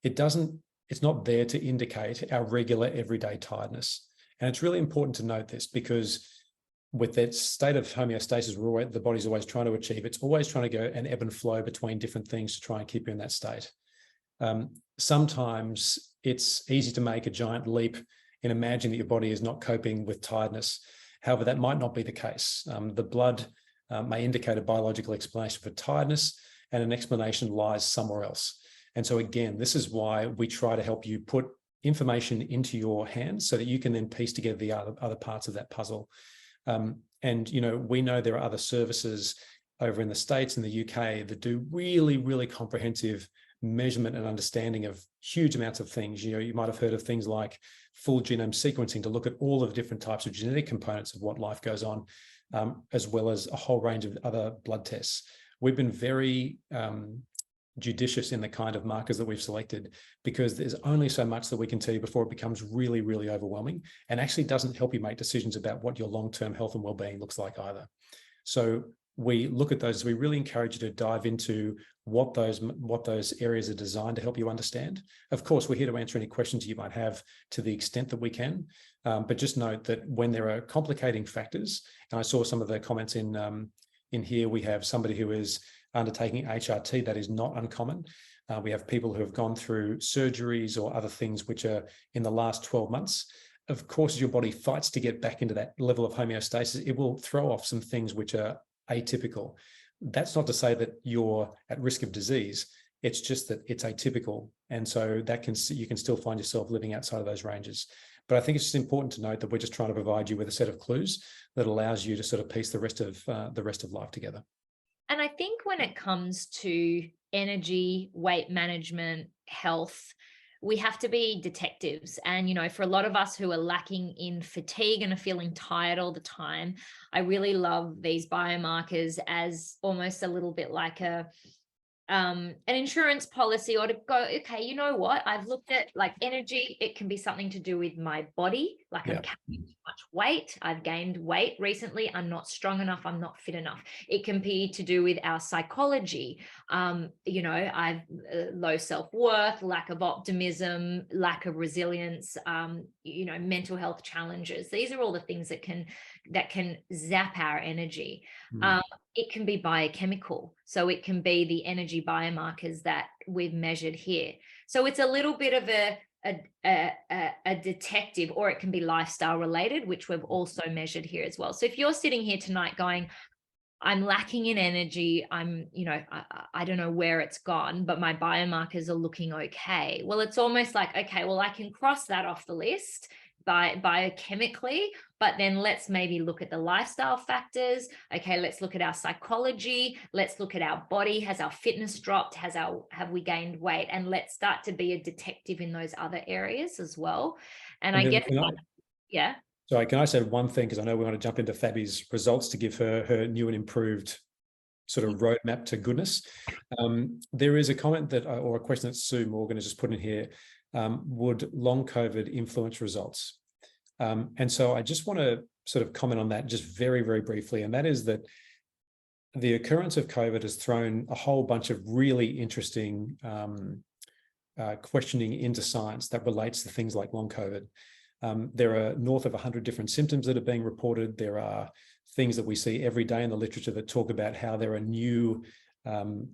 It's not there to indicate our regular everyday tiredness. And it's really important to note this, because with that state of homeostasis the body's always trying to achieve, it's always trying to go and ebb and flow between different things to try and keep you in that state. Sometimes it's easy to make a giant leap in imagining that your body is not coping with tiredness. However, that might not be the case. The blood may indicate a biological explanation for tiredness, and an explanation lies somewhere else. And so again, this is why we try to help you put information into your hands so that you can then piece together the other parts of that puzzle. And we know there are other services over in the States and the UK that do really, really comprehensive measurement and understanding of huge amounts of things. You might have heard of things like full genome sequencing to look at all of the different types of genetic components of what life goes on, as well as a whole range of other blood tests. We've been very judicious in the kind of markers that we've selected, because there's only so much that we can tell you before it becomes really, really overwhelming, and actually doesn't help you make decisions about what your long-term health and well-being looks like either. So we look at those. We really encourage you to dive into what those areas are designed to help you understand. Of course, we're here to answer any questions you might have to the extent that we can, but just note that when there are complicating factors, and I saw some of the comments in here, we have somebody who is undertaking HRT. That is not uncommon. We have people who have gone through surgeries or other things which are in the last 12 months. Of course, as your body fights to get back into that level of homeostasis, it will throw off some things which are atypical. That's not to say that you're at risk of disease. It's just that it's atypical. And so you can still find yourself living outside of those ranges. But I think it's just important to note that we're just trying to provide you with a set of clues that allows you to sort of piece the rest of life together. And I think when it comes to energy, weight management, health, we have to be detectives. And, you know, for a lot of us who are lacking in fatigue and are feeling tired all the time, I really love these biomarkers as almost a little bit like an insurance policy, or to go, okay, you know what? I've looked at like energy. It can be something to do with my body. Like I'm carrying too much weight. I've gained weight recently. I'm not strong enough. I'm not fit enough. It can be to do with our psychology. You know, I've low self-worth, lack of optimism, lack of resilience, you know, mental health challenges. These are all the things that can zap our energy. It can be biochemical. So it can be the energy biomarkers that we've measured here. So it's a little bit of a detective, or it can be lifestyle related, which we've also measured here as well. So if you're sitting here tonight going, I'm lacking in energy, you know, I don't know where it's gone, but my biomarkers are looking okay. Well, it's almost like, okay, well, I can cross that off the list biochemically, but then let's maybe look at the lifestyle factors. Okay, let's look at our psychology. Let's look at our body. Has our fitness dropped? Have we gained weight? And let's start to be a detective in those other areas as well. And I guess, yeah. Sorry, can I say one thing? Because I know we want to jump into Fabi's results to give her new and improved sort of roadmap to goodness. There is a comment or a question that Sue Morgan has just put in here. Would long COVID influence results? And so I just want to sort of comment on that just very, very briefly. And that is that the occurrence of COVID has thrown a whole bunch of really interesting questioning into science that relates to things like long COVID. There are north of 100 different symptoms that are being reported. There are things that we see every day in the literature that talk about how there are new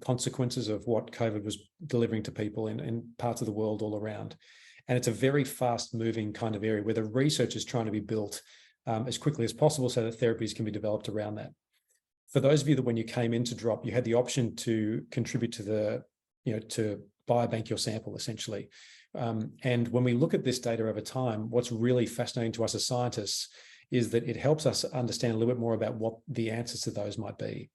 consequences of what COVID was delivering to people in parts of the world all around. And it's a very fast moving kind of area where the research is trying to be built as quickly as possible so that therapies can be developed around that. For those of you that when you came in to drop, you had the option to contribute to to biobank your sample essentially. And when we look at this data over time, what's really fascinating to us as scientists is that it helps us understand a little bit more about what the answers to those might be.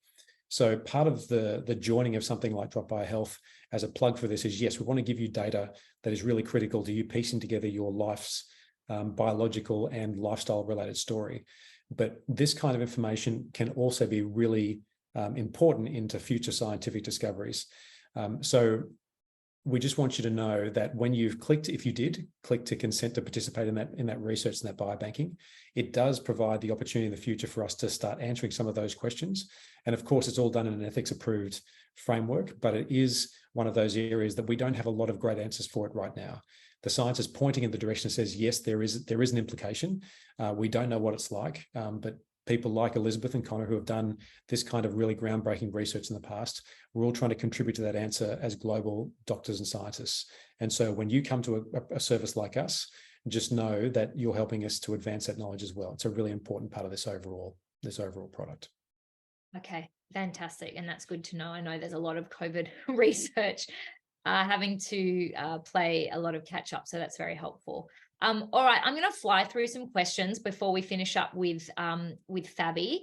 So part of the joining of something like Drop BioHealth as a plug for this is, yes, we want to give you data that is really critical to you piecing together your life's biological and lifestyle related story. But this kind of information can also be really important into future scientific discoveries. So we just want you to know that when you've clicked, if you did click to consent to participate in that research and that biobanking, it does provide the opportunity in the future for us to start answering some of those questions. And of course, it's all done in an ethics approved framework, but it is one of those areas that we don't have a lot of great answers for it right now. The science is pointing in the direction that says, yes, there is an implication. We don't know what it's like, but people like Elizabeth and Connor who have done this kind of really groundbreaking research in the past, we're all trying to contribute to that answer as global doctors and scientists. And so when you come to a service like us, just know that you're helping us to advance that knowledge as well. It's a really important part of this overall product. Okay, fantastic. And that's good to know. I know there's a lot of COVID research having to play a lot of catch up. So that's very helpful. All right, I'm going to fly through some questions before we finish up with Fabi.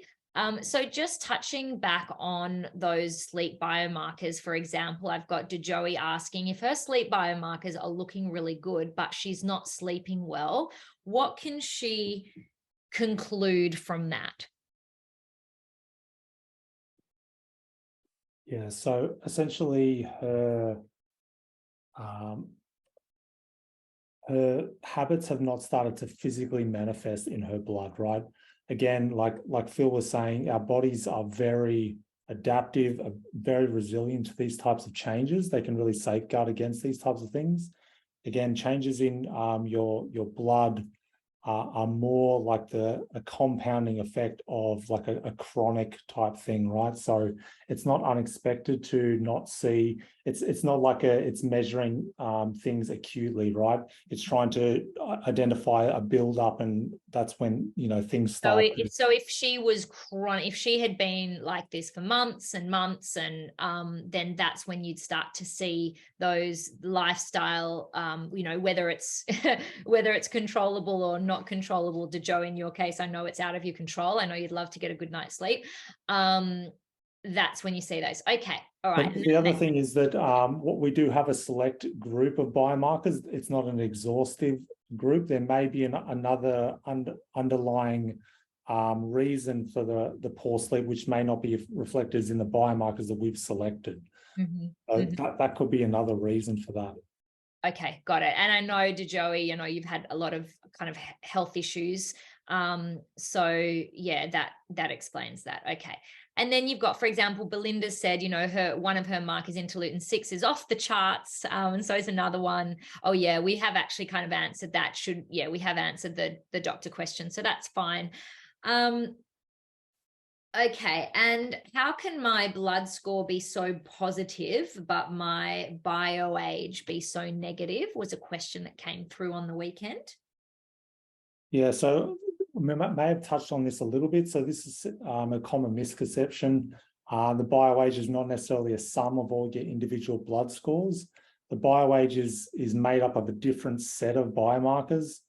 So just touching back on those sleep biomarkers, for example, I've got DeJoey asking if her sleep biomarkers are looking really good, but she's not sleeping well, what can she conclude from that? Yeah, so essentially her habits have not started to physically manifest in her blood, right? Again, like Phil was saying, our bodies are very adaptive, very resilient to these types of changes. They can really safeguard against these types of things. Again, changes in your blood are more like a compounding effect of like a chronic type thing, right? So it's not unexpected to not see. It's not like it's measuring things acutely, right? It's trying to identify a build up, and that's when things start. So if she was chronic, if she had been like this for months and months, and then that's when you'd start to see those lifestyle, whether it's whether it's controllable or not controllable. To Joe, in your case, I know it's out of your control. I know you'd love to get a good night's sleep. That's when you see those. Okay, all right. But the other thing is that what we do have a select group of biomarkers. It's not an exhaustive group. There may be another underlying reason for the poor sleep, which may not be reflected in the biomarkers that we've selected. So that could be another reason for that. Okay, got it. And I know, Joey, you've had a lot of kind of health issues. So yeah, that explains that. Okay. And then you've got, for example, Belinda said, one of her markers, interleukin 6, is off the charts. And so is another one. Oh yeah, we have actually kind of answered that. We have answered the doctor question. So that's fine. Okay, and how can my blood score be so positive, but my bio age be so negative? Was a question that came through on the weekend. Yeah, so we may have touched on this a little bit. So this is a common misconception. The bio age is not necessarily a sum of all your individual blood scores. The bio age is made up of a different set of biomarkers,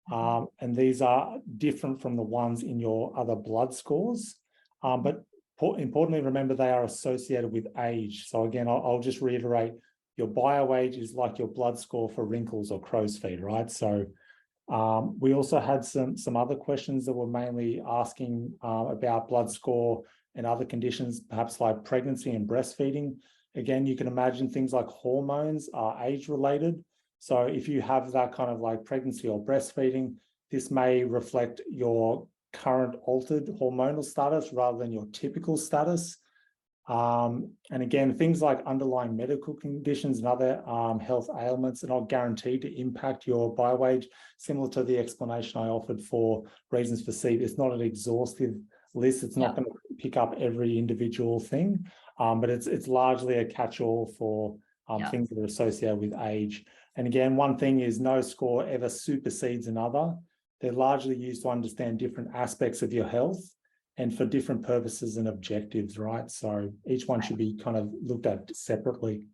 and these are different from the ones in your other blood scores. But importantly, remember they are associated with age. So again, I'll just reiterate, your bio age is like your blood score for wrinkles or crow's feet, right? So we also had some other questions that were mainly asking about blood score and other conditions, perhaps like pregnancy and breastfeeding. Again, you can imagine things like hormones are age related. So if you have that kind of like pregnancy or breastfeeding, this may reflect your current altered hormonal status rather than your typical status. And again, things like underlying medical conditions and other health ailments are not guaranteed to impact your bio age, similar to the explanation I offered for reasons for sleep. It's not an exhaustive list. It's not going to pick up every individual thing, but it's largely a catch-all for things that are associated with age. And again, one thing is no score ever supersedes another. They're largely used to understand different aspects of your health and for different purposes and objectives, right? So each one should be kind of looked at separately.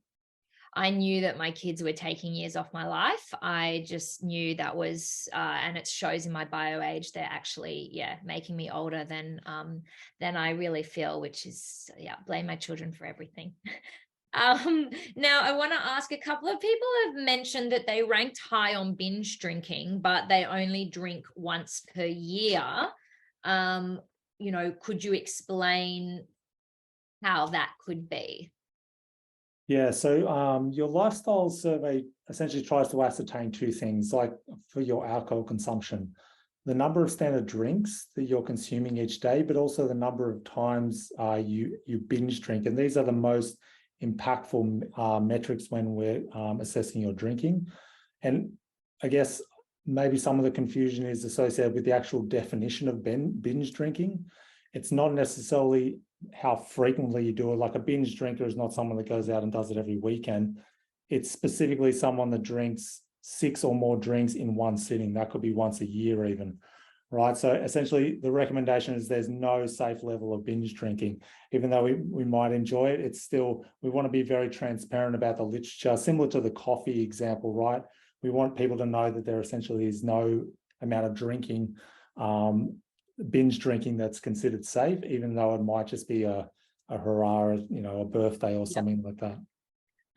I knew that my kids were taking years off my life. I just knew that was, and it shows in my bio age, they're actually, making me older than I really feel, which is, blame my children for everything. Now I want to ask, a couple of people have mentioned that they ranked high on binge drinking, but they only drink once per year. Could you explain how that could be? Yeah, so your lifestyle survey essentially tries to ascertain two things, like for your alcohol consumption, the number of standard drinks that you're consuming each day, but also the number of times you binge drink. And these are the most impactful metrics when we're assessing your drinking. And I guess maybe some of the confusion is associated with the actual definition of binge drinking. It's not necessarily how frequently you do it. Like a binge drinker is not someone that goes out and does it every weekend. It's specifically someone that drinks 6 or more drinks in one sitting. That could be once a year even, right? So essentially the recommendation is there's no safe level of binge drinking. Even though we might enjoy it, it's still, we want to be very transparent about the literature, similar to the coffee example, right? We want people to know that there essentially is no amount of drinking, binge drinking that's considered safe, even though it might just be a hurrah, a birthday or something like that.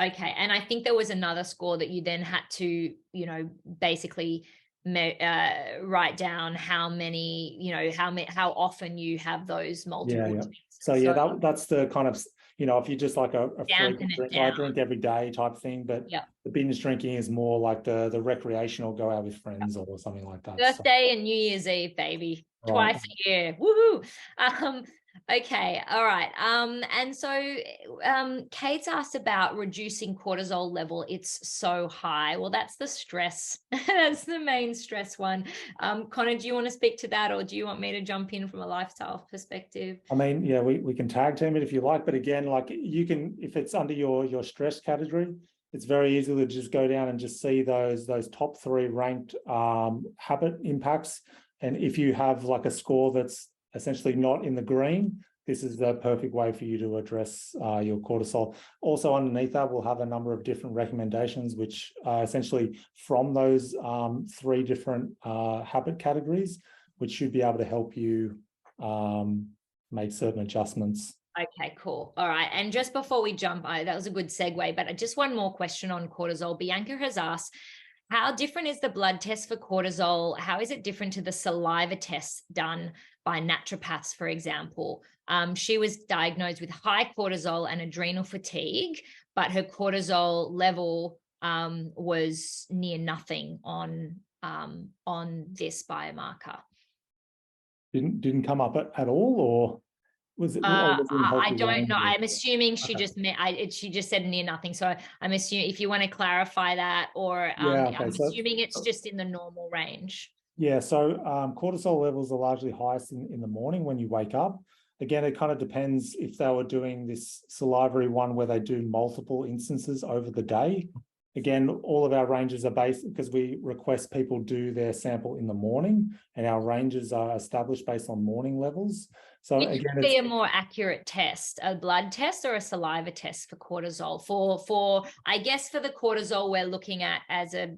Okay. And I think there was another score that you then had to, basically write down how many, how often you have those multiple drinks. So that's the kind of, if you're just like a frequent drink, I drink every day type thing, but the binge drinking is more like the recreational go out with friends or something like that. Birthday and New Year's Eve, baby. Twice a year. Woohoo. Okay, all right. And so Kate's asked about reducing cortisol level. It's so high. Well, that's the stress. That's the main stress one. Connor, do you want to speak to that, or do you want me to jump in from a lifestyle perspective? I mean, yeah, we can tag team it if you like, but again, like you can, if it's under your stress category, it's very easy to just go down and just see those top 3 ranked habit impacts. And if you have like a score that's essentially not in the green, this is the perfect way for you to address your cortisol. Also underneath that, we'll have a number of different recommendations, which are essentially from those 3 different habit categories, which should be able to help you make certain adjustments. Okay, cool. All right. And just before we jump, that was a good segue, but just one more question on cortisol. Bianca has asked, how different is the blood test for cortisol? How is it different to the saliva tests done by naturopaths, for example? She was diagnosed with high cortisol and adrenal fatigue, but her cortisol level was near nothing on this biomarker. Didn't come up at all, or was it? I don't know. I'm assuming she just she just said near nothing. So I'm assuming if you want to clarify that, or I'm assuming it's just in the normal range. Yeah, so cortisol levels are largely highest in the morning when you wake up. Again, it kind of depends if they were doing this salivary one where they do multiple instances over the day. Again, all of our ranges are based because we request people do their sample in the morning, and our ranges are established based on morning levels. So Which again, would be a more accurate test, a blood test or a saliva test for cortisol? For I guess for the cortisol we're looking at as a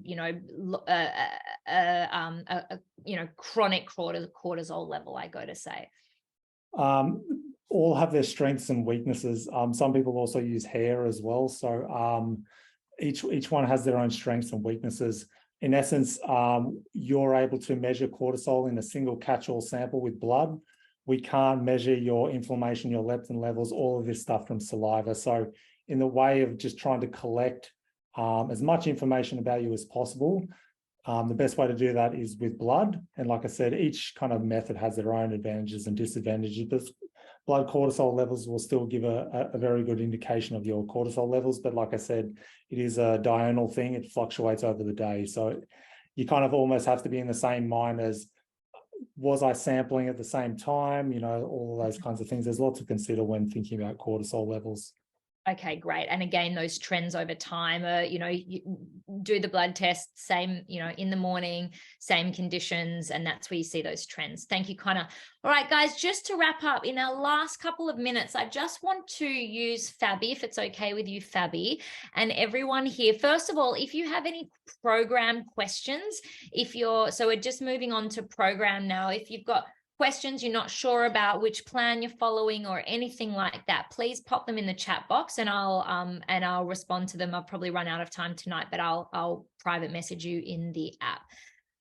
chronic cortisol level, I go to say. All have their strengths and weaknesses. Some people also use hair as well. So each one has their own strengths and weaknesses. In essence, you're able to measure cortisol in a single catch-all sample with blood. We can't measure your inflammation, your leptin levels, all of this stuff from saliva. So in the way of just trying to collect as much information about you as possible, the best way to do that is with blood. And like I said, each kind of method has their own advantages and disadvantages. But blood cortisol levels will still give a very good indication of your cortisol levels. But like I said, it is a diurnal thing. It fluctuates over the day. So you kind of almost have to be in the same mind as, was I sampling at the same time? You know, all of those kinds of things. There's lots to consider when thinking about cortisol levels. Okay, great. And again, those trends over time are, you do the blood test, same, in the morning, same conditions, and that's where you see those trends. Thank you, Connor. All right, guys, just to wrap up, in our last couple of minutes, I just want to use Fabi, if it's okay with you, Fabi, and everyone here. First of all, if you have any program questions, so we're just moving on to program now. If you've got questions you're not sure about which plan you're following or anything like that, please pop them in the chat box and I'll respond to them. I'll probably run out of time tonight, but I'll private message you in the app.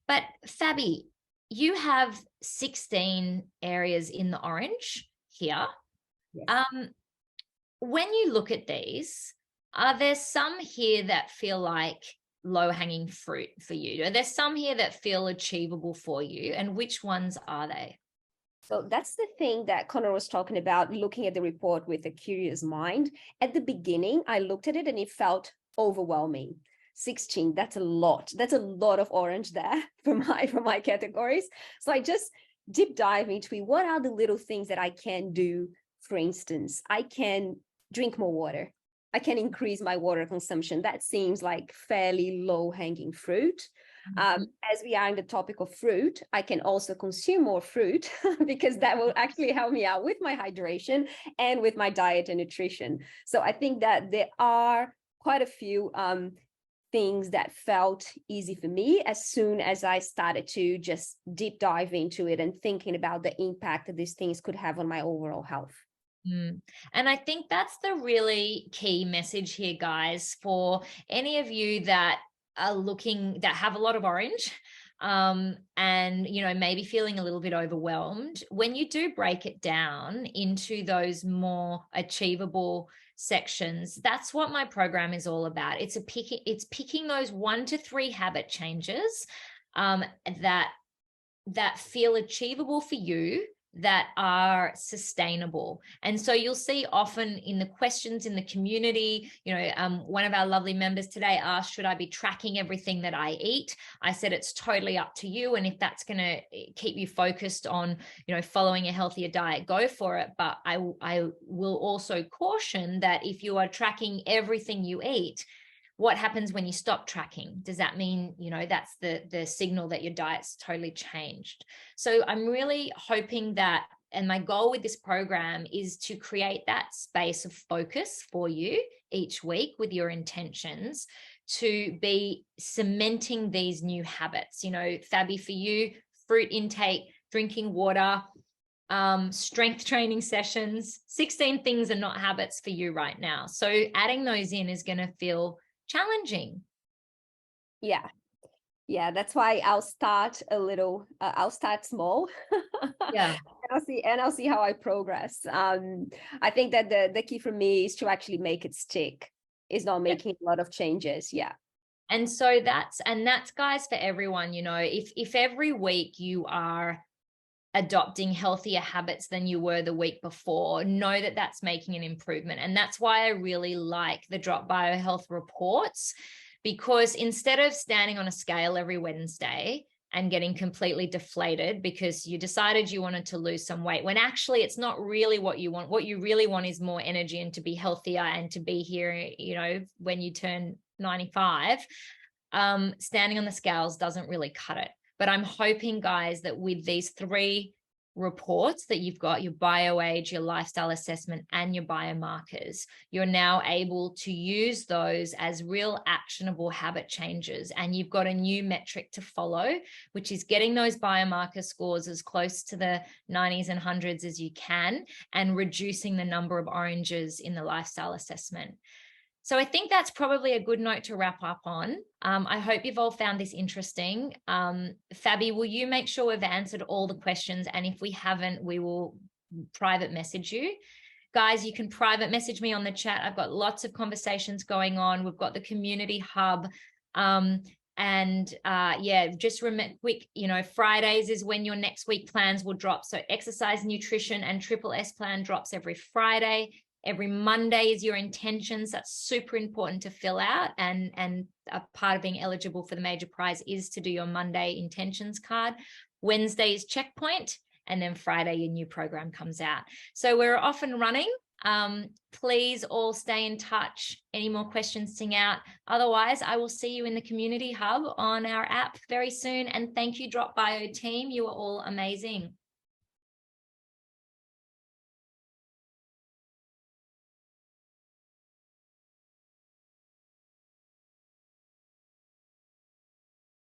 But Fabi, you have 16 areas in the orange here. Yes. When you look at these, are there some here that feel like low-hanging fruit for you? Are there some here that feel achievable for you, and which ones are they? So that's the thing that Connor was talking about, looking at the report with a curious mind. At the beginning, I looked at it and it felt overwhelming. 16, that's a lot. That's a lot of orange there for my categories. So I just deep dive into what are the little things that I can do. For instance, I can drink more water. I can increase my water consumption. That seems like fairly low-hanging fruit. As we are in the topic of fruit, I can also consume more fruit because that will actually help me out with my hydration and with my diet and nutrition. So I think that there are quite a few things that felt easy for me as soon as I started to just deep dive into it and thinking about the impact that these things could have on my overall health. And I think that's the really key message here, guys, for any of you that are that have a lot of orange and maybe feeling a little bit overwhelmed. When you do break it down into those more achievable sections, that's what my program is all about. It's picking those 1 to 3 habit changes that feel achievable for you, that are sustainable. And so you'll see often in the questions in the community, one of our lovely members today asked, should I be tracking everything that I eat? I said, it's totally up to you. And if that's going to keep you focused on, following a healthier diet, go for it. But I will also caution that if you are tracking everything you eat, what happens when you stop tracking? Does that mean, that's the signal that your diet's totally changed? So I'm really hoping that, and my goal with this program is to create that space of focus for you each week with your intentions to be cementing these new habits. Fabi, for you, fruit intake, drinking water, strength training sessions, 16 things are not habits for you right now. So adding those in is going to feel challenging. Yeah, that's why I'll start I'll start small. Yeah. I'll see how I progress. I think that the key for me is to actually make it stick, is not making a lot of changes. Yeah. And so that's guys, for everyone, if every week you are adopting healthier habits than you were the week before, know that that's making an improvement. And that's why I really like the Drop BioHealth reports, because instead of standing on a scale every Wednesday and getting completely deflated because you decided you wanted to lose some weight, when actually it's not really what you want. What you really want is more energy and to be healthier and to be here, when you turn 95, standing on the scales doesn't really cut it. But I'm hoping, guys, that with these 3 reports that you've got, your BioAge, your lifestyle assessment, and your biomarkers, you're now able to use those as real actionable habit changes. And you've got a new metric to follow, which is getting those biomarker scores as close to the 90s and 100s as you can, and reducing the number of oranges in the lifestyle assessment. So I think that's probably a good note to wrap up on. I hope you've all found this interesting. Fabi, will you make sure we've answered all the questions? And if we haven't, we will private message you. Guys, you can private message me on the chat. I've got lots of conversations going on. We've got the community hub. Just remember quick, Fridays is when your next week plans will drop. So exercise, nutrition, and Triple S plan drops every Friday. Every Monday is your intentions. That's super important to fill out. And a part of being eligible for the major prize is to do your Monday intentions card. Wednesday is checkpoint. And then Friday, your new program comes out. So we're off and running. Please all stay in touch. Any more questions, sing out. Otherwise, I will see you in the community hub on our app very soon. And thank you, Drop Bio team. You are all amazing.